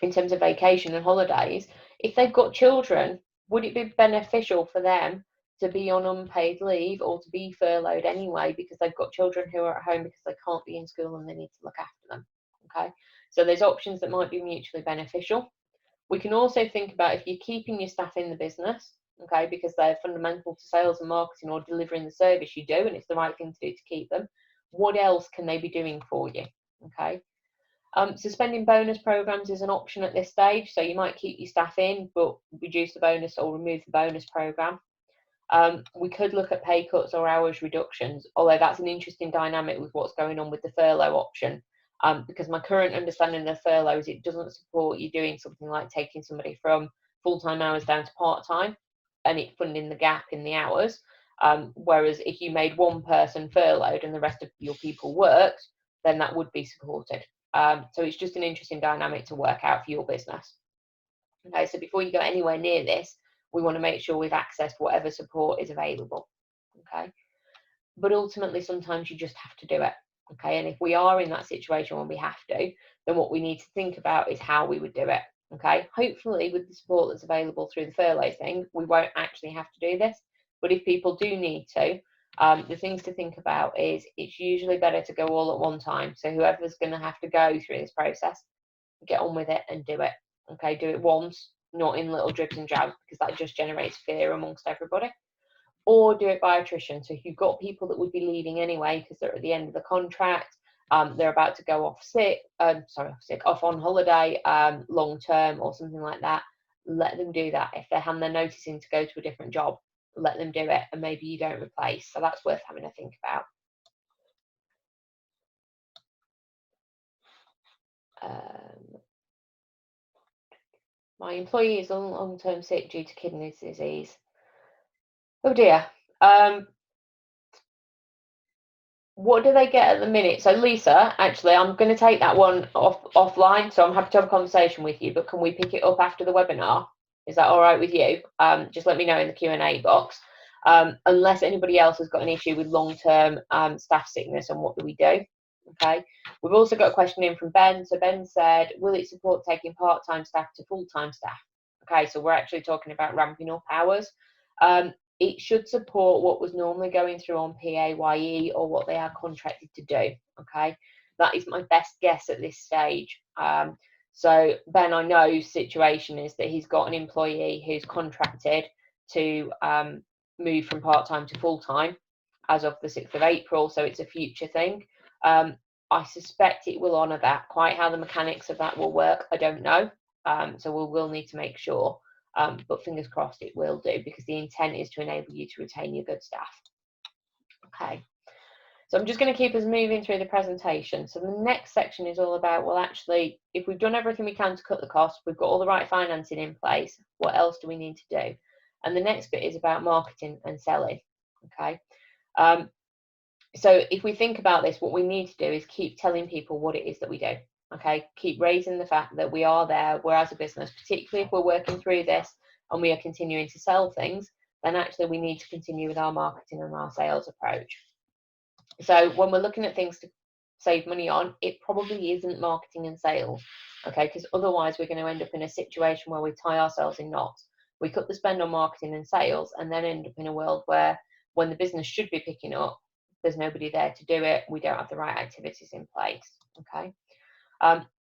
A: in terms of vacation and holidays, if they've got children, would it be beneficial for them to be on unpaid leave or to be furloughed anyway because they've got children who are at home because they can't be in school and they need to look after them? Okay, so there's options that might be mutually beneficial. We can also think about, if you're keeping your staff in the business, okay, because they're fundamental to sales and marketing or delivering the service you do, and it's the right thing to do to keep them, what else can they be doing for you? Okay, suspending bonus programs is an option at this stage. So you might keep your staff in, but reduce the bonus or remove the bonus program. We could look at pay cuts or hours reductions, although that's an interesting dynamic with what's going on with the furlough option. Because my current understanding of furlough is it doesn't support you doing something like taking somebody from full-time hours down to part-time and it funding the gap in the hours. Whereas if you made one person furloughed and the rest of your people worked, then that would be supported. So it's just an interesting dynamic to work out for your business. Okay, so before you go anywhere near this, we want to make sure we've accessed whatever support is available. Okay, but ultimately sometimes you just have to do it. Okay, and if we are in that situation when we have to, then what we need to think about is how we would do it. Okay, hopefully with the support that's available through the furlough thing, we won't actually have to do this. But if people do need to, the things to think about is it's usually better to go all at one time. So whoever's going to have to go through this process, get on with it and do it. Okay, do it once, not in little dribs and drabs, because that just generates fear amongst everybody. Or do it by attrition. So if you've got people that would be leaving anyway because they're at the end of the contract, they're about to go off off on holiday, long term or something like that, let them do that. If they hand their notice in to go to a different job, let them do it, and maybe you don't replace. So that's worth having to think about. My employee is on long-term sick due to kidney disease. Oh dear. What do they get at the minute? So Lisa, actually, I'm going to take that one offline. So I'm happy to have a conversation with you, but can we pick it up after the webinar? Is that all right with you? Just let me know in the Q&A box. Unless anybody else has got an issue with long-term staff sickness, and what do we do? Okay. We've also got a question in from Ben. So Ben said, will it support taking part-time staff to full-time staff? Okay, so we're actually talking about ramping up hours. It should support what was normally going through on PAYE or what they are contracted to do. Okay, that is my best guess at this stage. So Ben, I know his situation is that he's got an employee who's contracted to move from part-time to full-time as of the 6th of April, so it's a future thing. I suspect it will honour that. Quite how the mechanics of that will work, I don't know. So we will need to make sure. But fingers crossed it will do, because the intent is to enable you to retain your good staff. Okay, so I'm just going to keep us moving through the presentation. So the next section is all about, well, actually, if we've done everything we can to cut the cost, we've got all the right financing in place, what else do we need to do? And the next bit is about marketing and selling. Okay, so if we think about this, what we need to do is keep telling people what it is that we do. Okay, keep raising the fact that we are there, we're as a business, particularly if we're working through this and we are continuing to sell things, then actually we need to continue with our marketing and our sales approach. So when we're looking at things to save money on, it probably isn't marketing and sales, okay, because otherwise we're going to end up in a situation where we tie ourselves in knots. We cut the spend on marketing and sales and then end up in a world where when the business should be picking up, there's nobody there to do it, we don't have the right activities in place. Okay.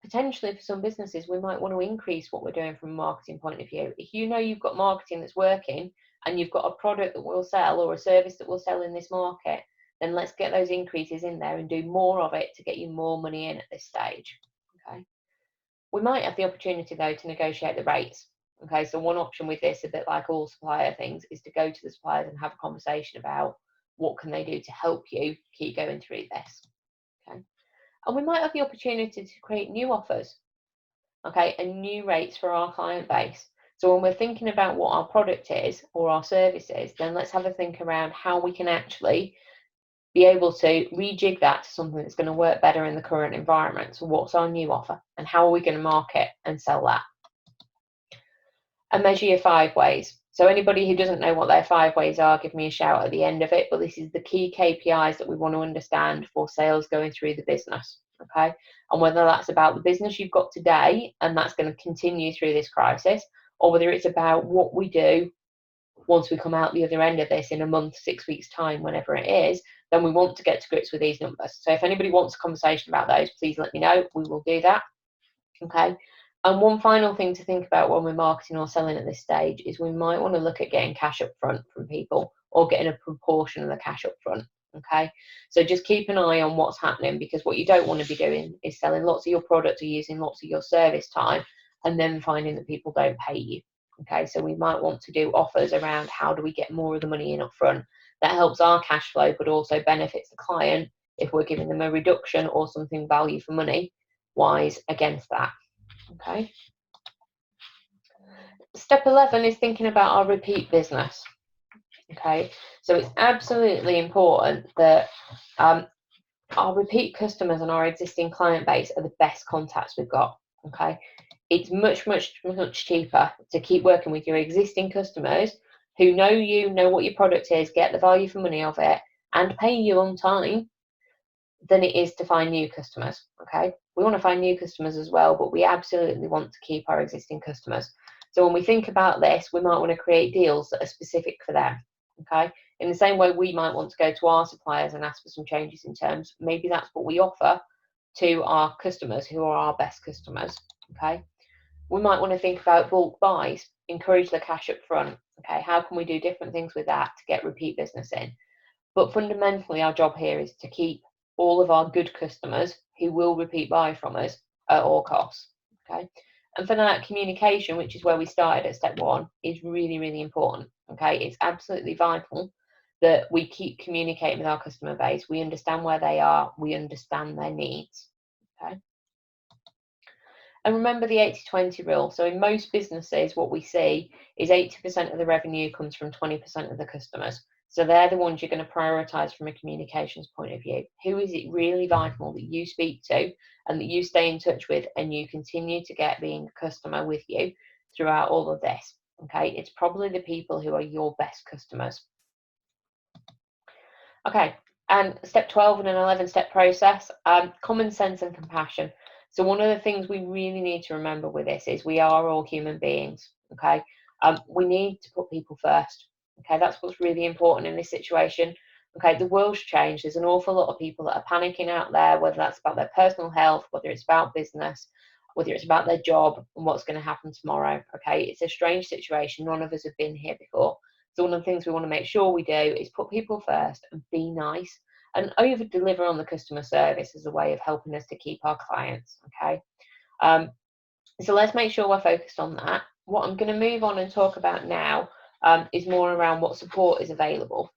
A: Potentially for some businesses, we might want to increase what we're doing from a marketing point of view. If you know you've got marketing that's working and you've got a product that will sell or a service that will sell in this market, then let's get those increases in there and do more of it to get you more money in at this stage. Okay. We might have the opportunity though to negotiate the rates. Okay, so one option with this, a bit like all supplier things, is to go to the suppliers and have a conversation about what can they do to help you keep going through this. Okay. And we might have the opportunity to create new offers, okay, and new rates for our client base. So when we're thinking about what our product is or our service is, then let's have a think around how we can actually be able to rejig that to something that's going to work better in the current environment. So what's our new offer and how are we going to market and sell that? And measure your 5 ways. So anybody who doesn't know what their 5 ways are, give me a shout at the end of it. But this is the key KPIs that we want to understand for sales going through the business. Okay, and whether that's about the business you've got today and that's going to continue through this crisis, or whether it's about what we do once we come out the other end of this in a month, 6 weeks time, whenever it is, then we want to get to grips with these numbers. So if anybody wants a conversation about those, please let me know. We will do that. Okay. And one final thing to think about when we're marketing or selling at this stage is we might want to look at getting cash up front from people or getting a proportion of the cash up front. Okay, so just keep an eye on what's happening, because what you don't want to be doing is selling lots of your product or using lots of your service time and then finding that people don't pay you. Okay, so we might want to do offers around how do we get more of the money in up front. That helps our cash flow, but also benefits the client if we're giving them a reduction or something value for money wise against that. Okay. Step 11 is thinking about our repeat business. Okay, so it's absolutely important that our repeat customers and our existing client base are the best contacts we've got. Okay, it's much cheaper to keep working with your existing customers who know you, know what your product is, get the value for money of it, and pay you on time, than it is to find new customers. Okay, we want to find new customers as well, but we absolutely want to keep our existing customers. So when we think about this, we might want to create deals that are specific for them. Okay, in the same way we might want to go to our suppliers and ask for some changes in terms, maybe that's what we offer to our customers who are our best customers. Okay, we might want to think about bulk buys, encourage the cash up front. Okay, how can we do different things with that to get repeat business in? But fundamentally, our job here is to keep all of our good customers who will repeat buy from us at all costs. Okay, and for that, communication, which is where we started at step 1, is really important. Okay, it's absolutely vital that we keep communicating with our customer base. We understand where they are, we understand their needs. Okay. And remember the 80-20 rule. So in most businesses, what we see is 80% of the revenue comes from 20% of the customers. So they're the ones you're going to prioritise from a communications point of view. Who is it really vital that you speak to and that you stay in touch with and you continue to get being a customer with you throughout all of this? Okay, it's probably the people who are your best customers. Okay, and step 12 in an 11-step process, common sense and compassion. So one of the things we really need to remember with this is we are all human beings. Okay, we need to put people first. Okay, that's what's really important in this situation. Okay, the world's changed. There's an awful lot of people that are panicking out there, whether that's about their personal health, whether it's about business, whether it's about their job and what's going to happen tomorrow. Okay, it's a strange situation. None of us have been here before. So one of the things we want to make sure we do is put people first and be nice and over deliver on the customer service as a way of helping us to keep our clients. Okay, so let's make sure we're focused on that. What I'm going to move on and talk about now is more around what support is available.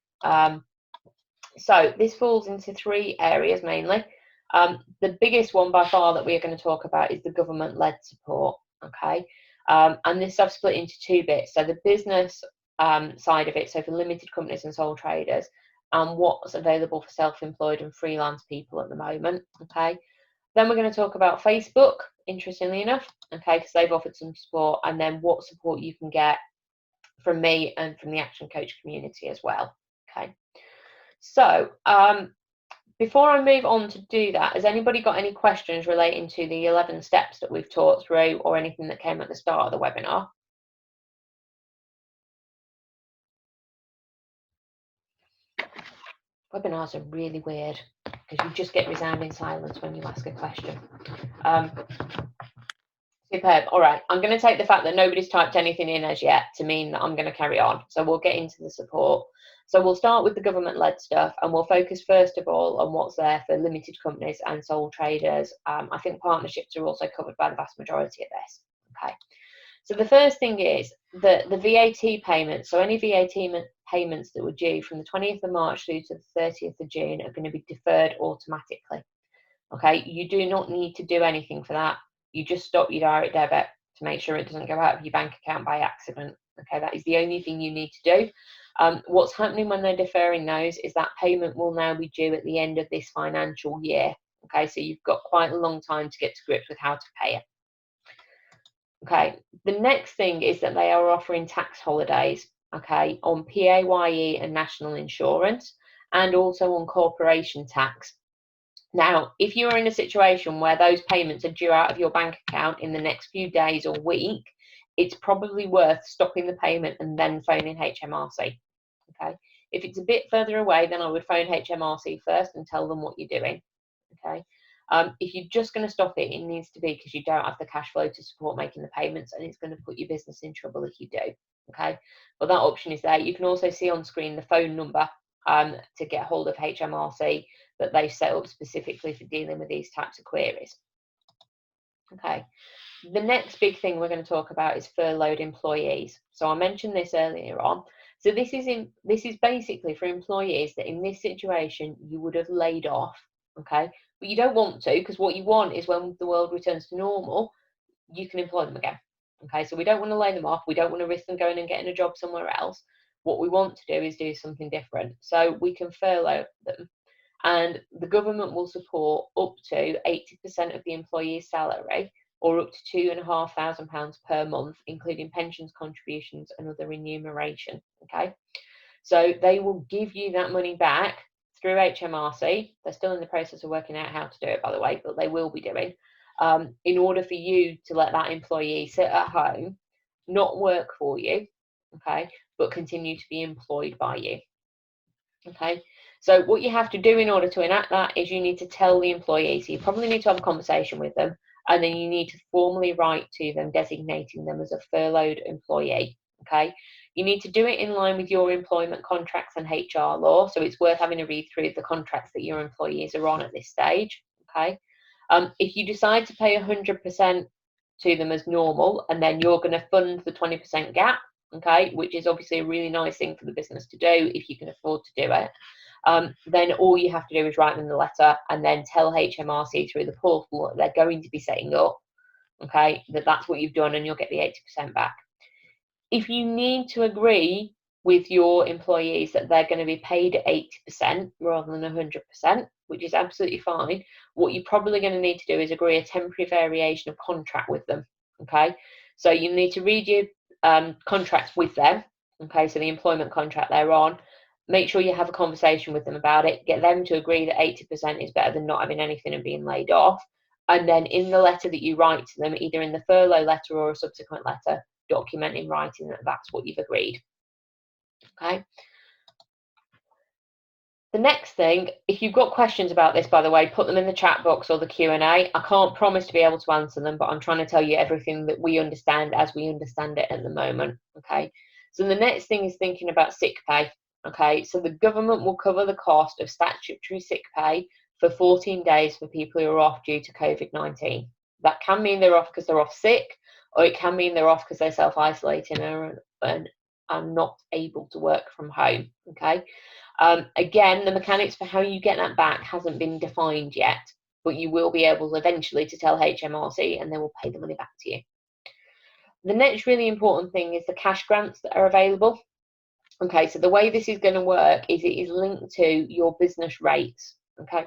A: So this falls into 3 areas mainly. The biggest one by far that we're going to talk about is the government-led support. Okay, and this I've split into 2 bits. So the business side of it, so for limited companies and sole traders, and what's available for self-employed and freelance people at the moment. Okay, then we're going to talk about Facebook, interestingly enough, okay, because they've offered some support, and then what support you can get from me and from the Action Coach community as well. Okay, so before I move on to do that, has anybody got any questions relating to the 11 steps that we've talked through or anything that came at the start of the webinar? Webinars are really weird because you just get resounding silence when you ask a question. Superb. All right, I'm going to take the fact that nobody's typed anything in as yet to mean that I'm going to carry on. So we'll get into the support. So we'll start with the government-led stuff, and we'll focus first of all on what's there for limited companies and sole traders. I think partnerships are also covered by the vast majority of this. Okay. So the first thing is that the VAT payments, so any VAT payments that were due from the 20th of March through to the 30th of June are going to be deferred automatically. Okay, you do not need to do anything for that. You just stop your direct debit to make sure it doesn't go out of your bank account by accident. Okay, that is the only thing you need to do. What's happening when they're deferring those is that payment will now be due at the end of this financial year. Okay, so you've got quite a long time to get to grips with how to pay it. Okay, the next thing is that they are offering tax holidays, okay, on PAYE and national insurance, and also on corporation tax. Now, if you're in a situation where those payments are due out of your bank account in the next few days or week, it's probably worth stopping the payment and then phoning HMRC. Okay, if it's a bit further away, then I would phone HMRC first and tell them what you're doing. Okay, if you're just going to stop it, it needs to be because you don't have the cash flow to support making the payments, and it's going to put your business in trouble if you do. Okay, but that option is there. You can also see on screen the phone number to get hold of HMRC that they've set up specifically for dealing with these types of queries. Okay, the next big thing we're going to talk about is furloughed employees. So I mentioned this earlier on. So this is basically for employees that in this situation you would have laid off. Okay, but you don't want to, because what you want is when the world returns to normal, you can employ them again. Okay, so we don't want to lay them off. We don't want to risk them going and getting a job somewhere else. What we want to do is do something different. So we can furlough them. and the government will support up to 80% of the employee's salary, or up to £2,500 per month, including pensions contributions and other remuneration. Okay, so they will give you that money back through HMRC. They're still in the process of working out how to do it, by the way, but they will be doing, in order for you to let that employee sit at home, not work for you, okay, but continue to be employed by you. Okay, so what you have to do in order to enact that is you need to tell the employee. So you probably need to have a conversation with them, and then you need to formally write to them designating them as a furloughed employee. Okay, you need to do it in line with your employment contracts and HR law. So it's worth having a read through the contracts that your employees are on at this stage. Okay, if you decide to pay 100% to them as normal, and then you're going to fund the 20% gap, okay, which is obviously a really nice thing for the business to do if you can afford to do it, then all you have to do is write them the letter and then tell HMRC through the portal that they're going to be setting up, okay, that's what you've done, and you'll get the 80% back. If you need to agree with your employees that they're going to be paid at 80% rather than 100%, which is absolutely fine, what you're probably going to need to do is agree a temporary variation of contract with them, okay? So you need to read your contracts with them, okay, so the employment contract they're on, make sure you have a conversation with them about it, get them to agree that 80% is better than not having anything and being laid off, and then in the letter that you write to them, either in the furlough letter or a subsequent letter, document in writing that that's what you've agreed. Okay. The next thing, if you've got questions about this, by the way, put them in the chat box or the Q&A. I can't promise to be able to answer them, but I'm trying to tell you everything that we understand as we understand it at the moment. Okay. So the next thing is thinking about sick pay. Okay. So the government will cover the cost of statutory sick pay for 14 days for people who are off due to COVID-19. That can mean they're off because they're off sick, or it can mean they're off because they're self-isolating and are not able to work from home. Okay. Again, the mechanics for how you get that back hasn't been defined yet, but you will be able eventually to tell HMRC and they will pay the money back to you. The next really important thing is the cash grants that are available. Okay, so the way this is going to work is it is linked to your business rates. Okay,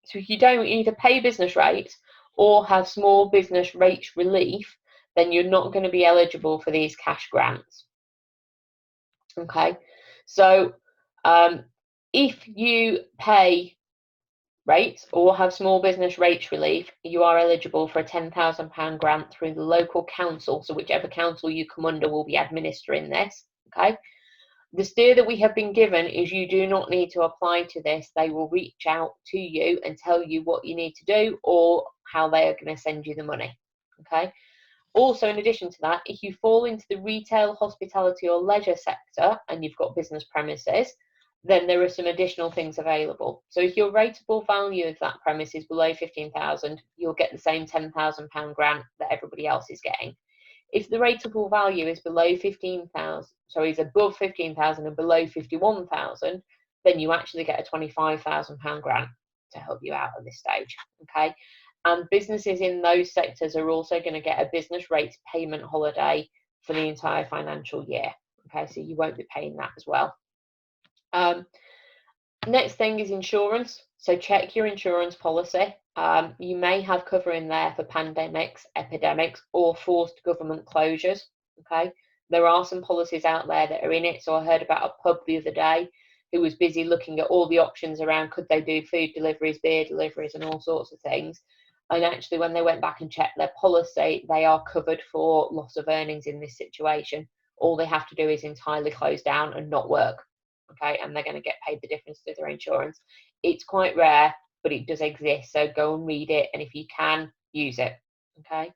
A: so if you don't either pay business rates or have small business rates relief, then you're not going to be eligible for these cash grants. Okay, so if you pay rates or have small business rates relief, you are eligible for a £10,000 grant through the local council. So whichever council you come under will be administering this. Okay. The steer that we have been given is you do not need to apply to this. They will reach out to you and tell you what you need to do or how they are going to send you the money. Okay. Also, in addition to that, if you fall into the retail, hospitality or leisure sector and you've got business premises, then there are some additional things available. So if your rateable value of that premise is below 15,000, you'll get the same £10,000 grant that everybody else is getting. If the rateable value is below 15,000, sorry, is above 15,000 and below 51,000, then you actually get a £25,000 grant to help you out at this stage. Okay. And businesses in those sectors are also going to get a business rates payment holiday for the entire financial year. Okay, so you won't be paying that as well. Next thing is insurance. So check your insurance policy. You may have cover in there for pandemics, epidemics, or forced government closures. Okay, there are some policies out there that are in it. So I heard about a pub the other day who was busy looking at all the options around could they do food deliveries, beer deliveries, and all sorts of things. And actually, when they went back and checked their policy, they are covered for loss of earnings in this situation. All they have to do is entirely close down and not work. Okay, and they're going to get paid the difference to their insurance. It's quite rare, but it does exist. So go and read it, and if you can, use it. Okay.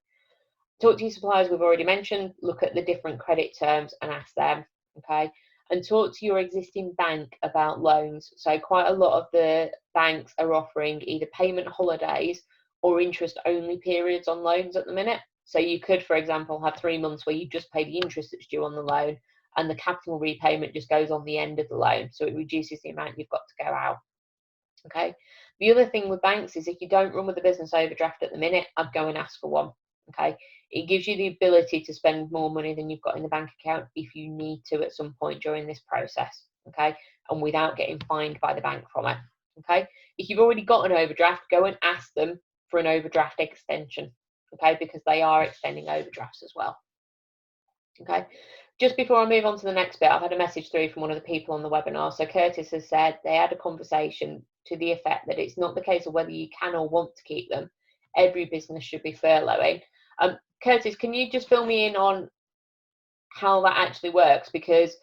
A: Talk to your suppliers, we've already mentioned. Look at the different credit terms and ask them. Okay. And talk to your existing bank about loans. So quite a lot of the banks are offering either payment holidays or interest-only periods on loans at the minute. So you could, for example, have 3 months where you just pay the interest that's due on the loan, and the capital repayment just goes on the end of the loan. So it reduces the amount you've got to go out. Okay. The other thing with banks is if you don't run with a business overdraft at the minute, I'd go and ask for one. Okay. It gives you the ability to spend more money than you've got in the bank account if you need to at some point during this process. Okay. And without getting fined by the bank from it. Okay, if you've already got an overdraft, go and ask them for an overdraft extension, okay, because they are extending overdrafts as well. Okay, just before I move on to the next bit, I've had a message through from one of the people on the webinar. So Curtis has said they had a conversation to the effect that it's not the case of whether you can or want to keep them. Every business should be furloughing. Curtis, can you just fill me in on how that actually works? Because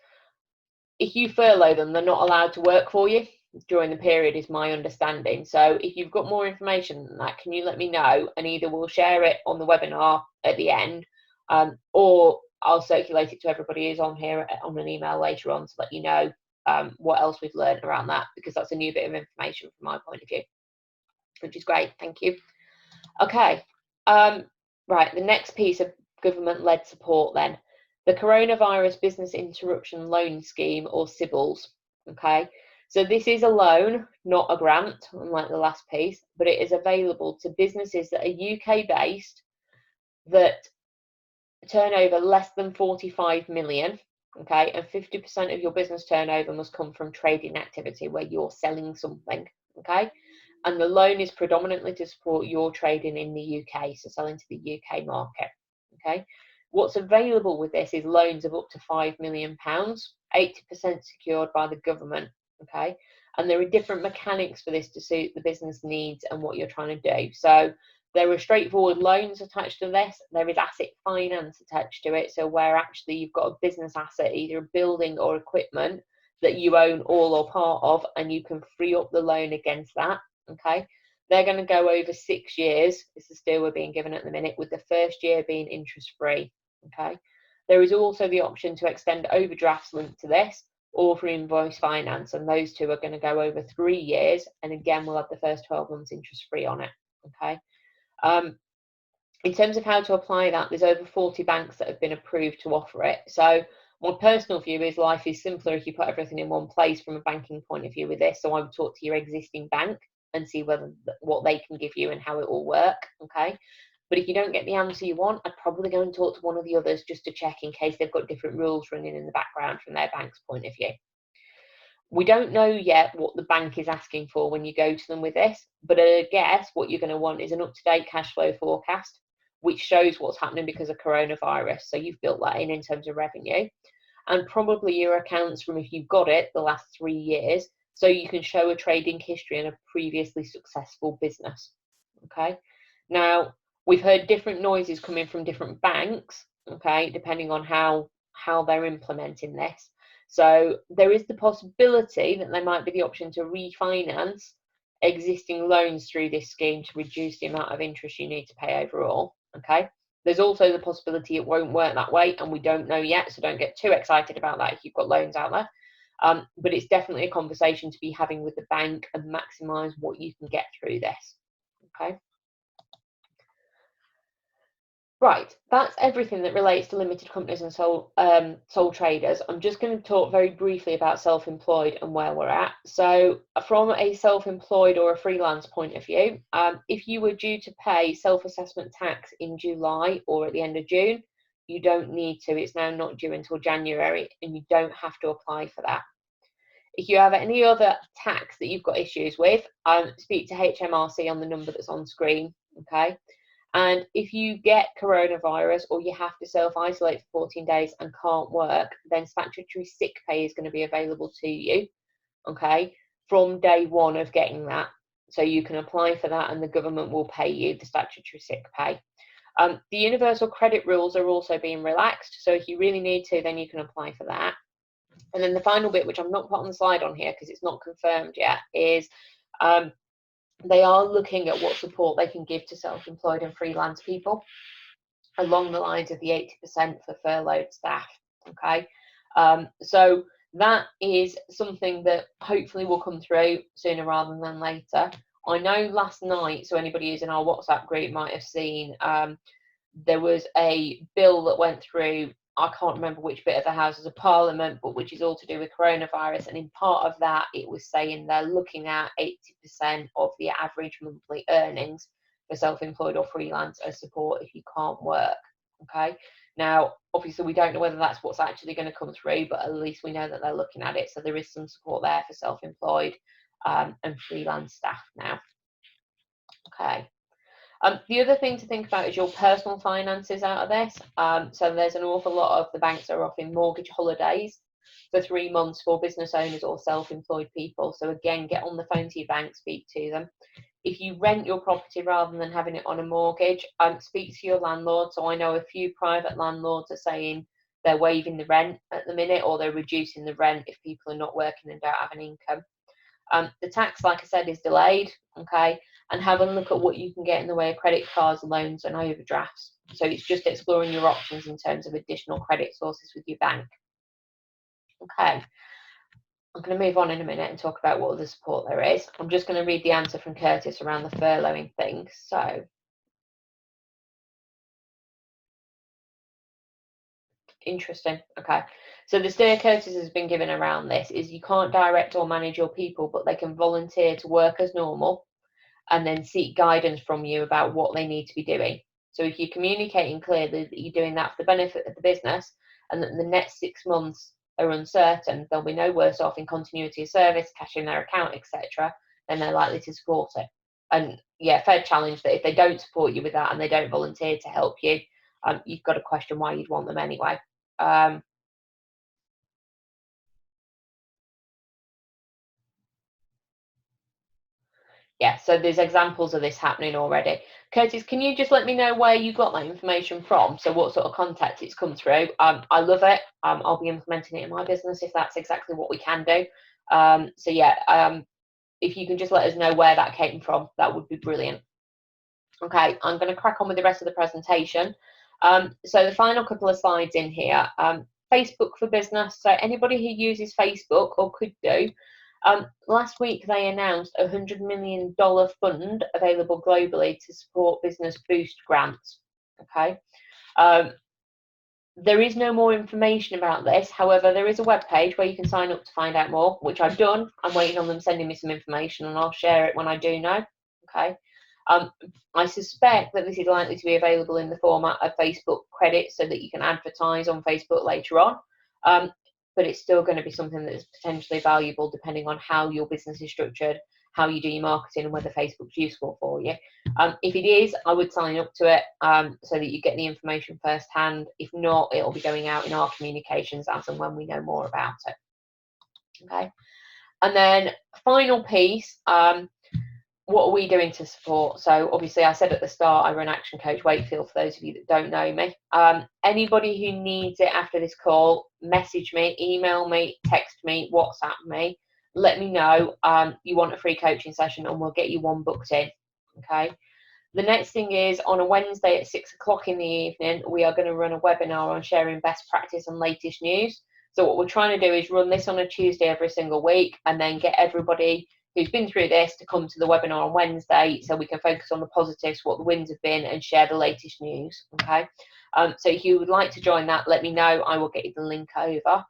A: if you furlough them, they're not allowed to work for you during the period, is my understanding. So if you've got more information than that, can you let me know? And either we'll share it on the webinar at the end, or I'll circulate it to everybody who's on here on an email later on to let you know what else we've learned around that, because that's a new bit of information from my point of view, which is great. Thank you. Okay, right, the next piece of government-led support then, the Coronavirus Business Interruption Loan Scheme, or CBILS. Okay, so this is a loan, not a grant, unlike the last piece, but it is available to businesses that are UK-based that turnover less than 45 million, okay, and 50% of your business turnover must come from trading activity where you're selling something, okay, and the loan is predominantly to support your trading in the UK, so selling to the UK market, okay. What's available with this is loans of up to £5 million, 80% secured by the government, okay, and there are different mechanics for this to suit the business needs and what you're trying to do. So there are straightforward loans attached to this. There is asset finance attached to it. So where actually you've got a business asset, either a building or equipment that you own all or part of, and you can free up the loan against that. Okay. They're going to go over 6 years. This is still we're being given at the minute, with the first year being interest free. Okay. There is also the option to extend overdrafts linked to this, or for invoice finance, and those two are going to go over 3 years. And again, we'll have the first 12 months interest free on it. Okay. In terms of how to apply that, there's over 40 banks that have been approved to offer it. So my personal view is life is simpler if you put everything in one place from a banking point of view with this. So I would talk to your existing bank and see what they can give you and how it will work. Okay. But if you don't get the answer you want, I'd probably go and talk to one of the others just to check in case they've got different rules running in the background from their bank's point of view. We don't know yet what the bank is asking for when you go to them with this, but I guess what you're going to want is an up-to-date cash flow forecast, which shows what's happening because of coronavirus. So you've built that in terms of revenue, and probably your accounts from, if you've got it, the last 3 years, so you can show a trading history and a previously successful business. Okay. Now, we've heard different noises coming from different banks, okay, depending on how they're implementing this. So there is the possibility that there might be the option to refinance existing loans through this scheme to reduce the amount of interest you need to pay overall. Okay. There's also the possibility it won't work that way, and we don't know yet, so don't get too excited about that if you've got loans out there. But it's definitely a conversation to be having with the bank and maximise what you can get through this. Okay. Right, that's everything that relates to limited companies and sole traders. I'm just going to talk very briefly about self-employed and where we're at. So from a self-employed or a freelance point of view, if you were due to pay self-assessment tax in July or at the end of June, you don't need to. It's now not due until January, and you don't have to apply for that. If you have any other tax that you've got issues with, speak to HMRC on the number that's on screen, okay? And if you get coronavirus or you have to self-isolate for 14 days and can't work, then statutory sick pay is going to be available to you, okay, from day one of getting that. So you can apply for that and the government will pay you the statutory sick pay. The universal credit rules are also being relaxed. So if you really need to, then you can apply for that. And then the final bit, which I've not put on the slide on here because it's not confirmed yet, is they are looking at what support they can give to self-employed and freelance people along the lines of the 80% for furloughed staff. Okay, so that is something that hopefully will come through sooner rather than later. I know last night, so anybody who's in our WhatsApp group might have seen, there was a bill that went through. I can't remember which bit of the Houses of Parliament, but which is all to do with coronavirus. And in part of that, it was saying they're looking at 80% of the average monthly earnings for self-employed or freelance as support if you can't work. Okay. Now, obviously, we don't know whether that's what's actually going to come through, but at least we know that they're looking at it. So there is some support there for self-employed and freelance staff now. Okay. The other thing to think about is your personal finances out of this. So there's an awful lot of the banks are offering mortgage holidays for 3 months for business owners or self-employed people. So again, get on the phone to your bank, speak to them. If you rent your property rather than having it on a mortgage, speak to your landlord. So I know a few private landlords are saying they're waiving the rent at the minute, or they're reducing the rent if people are not working and don't have an income. The tax, like I said, is delayed, okay? And have a look at what you can get in the way of credit cards, loans, and overdrafts. So it's just exploring your options in terms of additional credit sources with your bank. Okay, I'm going to move on in a minute and talk about what other support there is. I'm just going to read the answer from Curtis around the furloughing thing. So, interesting. Okay, so the steer Curtis has been given around this is you can't direct or manage your people, but they can volunteer to work as normal and then seek guidance from you about what they need to be doing. So if you're communicating clearly that you're doing that for the benefit of the business and that the next 6 months are uncertain, they'll be no worse off in continuity of service, cash in their account, etc., then they're likely to support it. And yeah, fair challenge that if they don't support you with that and they don't volunteer to help you, you've got to question why you'd want them anyway. Yeah, so there's examples of this happening already. Curtis, can you just let me know where you got that information from? So what sort of context it's come through? I love it. I'll be implementing it in my business if that's exactly what we can do. So yeah, if you can just let us know where that came from, that would be brilliant. Okay, I'm going to crack on with the rest of the presentation. So the final couple of slides in here, Facebook for Business. So anybody who uses Facebook or could do, last week they announced a $100 million fund available globally to support business boost grants. Okay. There is no more information about this. However, there is a web page where you can sign up to find out more, which I've done. I'm waiting on them sending me some information and I'll share it when I do know. Okay. I suspect that this is likely to be available in the format of Facebook credit so that you can advertise on Facebook later on. But it's still going to be something that is potentially valuable depending on how your business is structured, how you do your marketing, and whether Facebook's useful for you. If it is, I would sign up to it so that you get the information firsthand. If not, it'll be going out in our communications as and when we know more about it. Okay. And then final piece, what are we doing to support? So obviously I said at the start, I run ActionCOACH Wakefield for those of you that don't know me. Anybody who needs it after this call, message me, email me, text me, WhatsApp me. Let me know you want a free coaching session and we'll get you one booked in. Okay. The next thing is on a Wednesday at 6 o'clock in the evening, we are going to run a webinar on sharing best practice and latest news. So what we're trying to do is run this on a Tuesday every single week and then get everybody who's been through this to come to the webinar on Wednesday so we can focus on the positives, what the wins have been, and share the latest news. Okay. So if you would like to join that, let me know. I will get you the link over.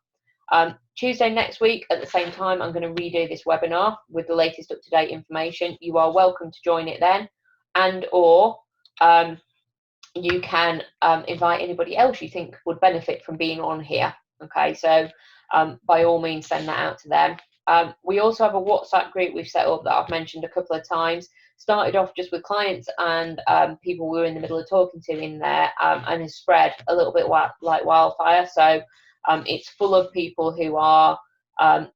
A: Tuesday next week at the same time, I'm going to redo this webinar with the latest up-to-date information. You are welcome to join it then, and or you can invite anybody else you think would benefit from being on here. Okay, so by all means send that out to them. We also have a WhatsApp group we've set up that I've mentioned a couple of times. Started off just with clients and people we were in the middle of talking to in there, and has spread a little bit like wildfire. So it's full of people who are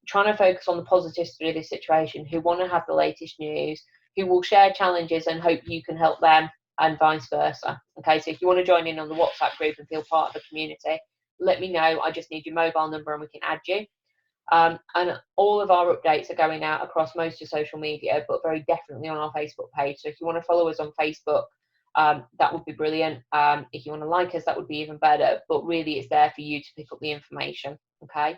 A: trying to focus on the positives through this situation, who want to have the latest news, who will share challenges and hope you can help them, and vice versa. Okay, so if you want to join in on the WhatsApp group and feel part of the community, let me know. I just need your mobile number and we can add you. And all of our updates are going out across most of social media, but very definitely on our Facebook page. So if you want to follow us on Facebook, that would be brilliant. If you want to like us, that would be even better. But really, it's there for you to pick up the information. Okay.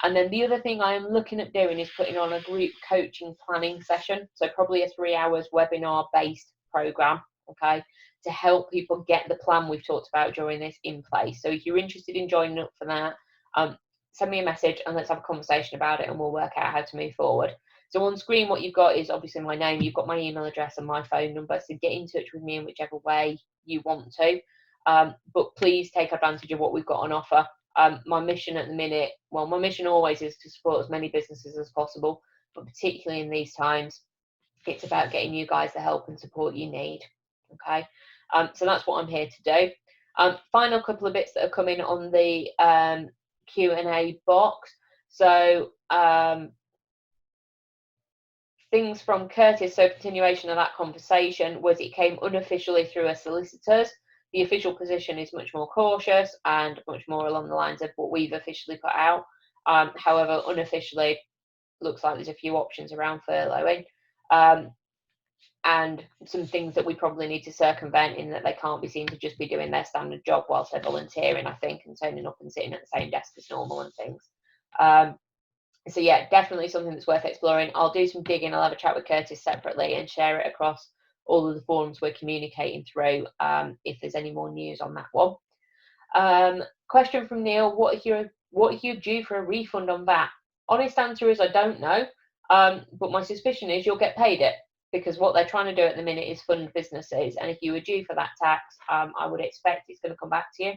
A: And then the other thing I am looking at doing is putting on a group coaching planning session. So probably a 3 hours webinar based program. Okay. To help people get the plan we've talked about during this in place. So if you're interested in joining up for that, send me a message and let's have a conversation about it and we'll work out how to move forward. So on screen, what you've got is obviously my name, you've got my email address and my phone number. So get in touch with me in whichever way you want to. But please take advantage of what we've got on offer. My mission at the minute, well, my mission always is to support as many businesses as possible but particularly in these times, it's about getting you guys the help and support you need. Okay, so that's what I'm here to do. Final couple of bits that are coming on the Q&A box. So things from Curtis, so continuation of that conversation was it came unofficially through a solicitors. The official position is much more cautious and much more along the lines of what we've officially put out. However, unofficially, looks like there's a few options around furloughing. And some things that we probably need to circumvent, in that they can't be seen to just be doing their standard job whilst they're volunteering, I think, and turning up and sitting at the same desk as normal and things. So yeah, definitely something that's worth exploring. I'll do some digging. I'll have a chat with Curtis separately and share it across all of the forums we're communicating through, if there's any more news on that one. Question from Neil: What are you due for a refund on VAT? Honest answer is I don't know, but my suspicion is you'll get paid it, because what they're trying to do at the minute is fund businesses, and if you were due for that tax, I would expect it's going to come back to you.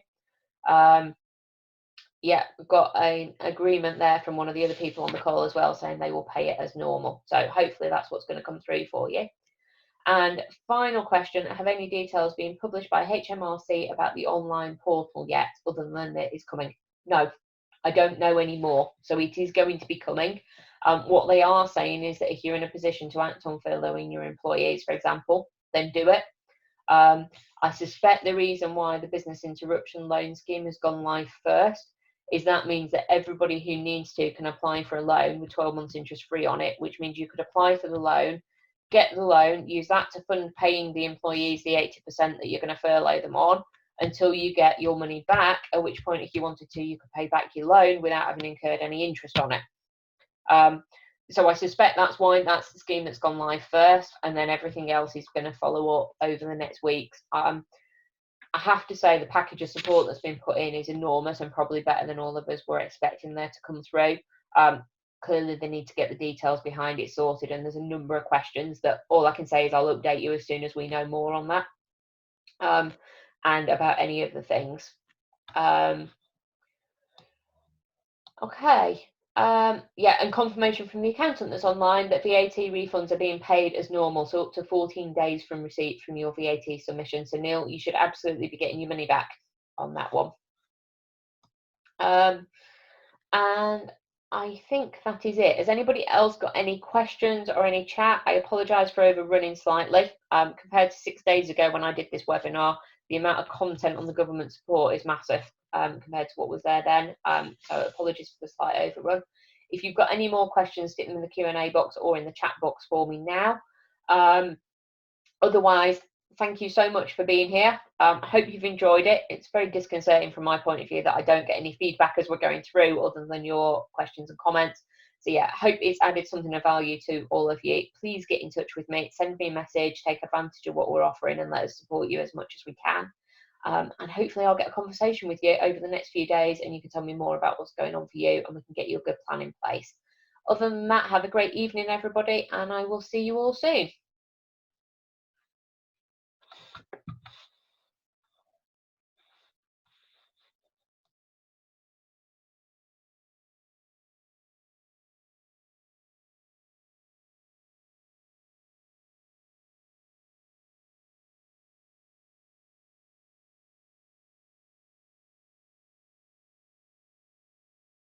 A: Yeah, we've got an agreement there from one of the other people on the call as well, saying they will pay it as normal. So hopefully that's what's going to come through for you. And final question: have any details been published by HMRC about the online portal yet, other than that it's coming? No, I don't know anymore. So it is going to be coming. What they are saying is that if you're in a position to act on furloughing your employees, for example, then do it. I suspect the reason why the business interruption loan scheme has gone live first is that means that everybody who needs to can apply for a loan with 12 months interest free on it, which means you could apply for the loan, get the loan, use that to fund paying the employees the 80% that you're going to furlough them on until you get your money back, at which point, if you wanted to, you could pay back your loan without having incurred any interest on it. So I suspect that's why that's the scheme that's gone live first, and then everything else is going to follow up over the next weeks. I have to say the package of support that's been put in is enormous and probably better than all of us were expecting there to come through. Clearly they need to get the details behind it sorted, and there's a number of questions that all I can say is I'll update you as soon as we know more on that, and about any of the things. Okay. Yeah, and confirmation from the accountant that's online that VAT refunds are being paid as normal, so up to 14 days from receipt from your VAT submission. So Neil, you should absolutely be getting your money back on that one. And I think that is it. Has anybody else got any questions or any chat? I apologise for overrunning slightly. Compared to 6 days ago when I did this webinar, the amount of content on the government support is massive compared to what was there then. So apologies for the slight overrun. If you've got any more questions, stick them in the Q&A box or in the chat box for me now. Otherwise, thank you so much for being here. I hope you've enjoyed it. It's very disconcerting from my point of view that I don't get any feedback as we're going through other than your questions and comments. So yeah, I hope it's added something of value to all of you. Please get in touch with me, send me a message, take advantage of what we're offering and let us support you as much as we can. And hopefully I'll get a conversation with you over the next few days and you can tell me more about what's going on for you and we can get you a good plan in place. Other than that, have a great evening, everybody, and I will see you all soon.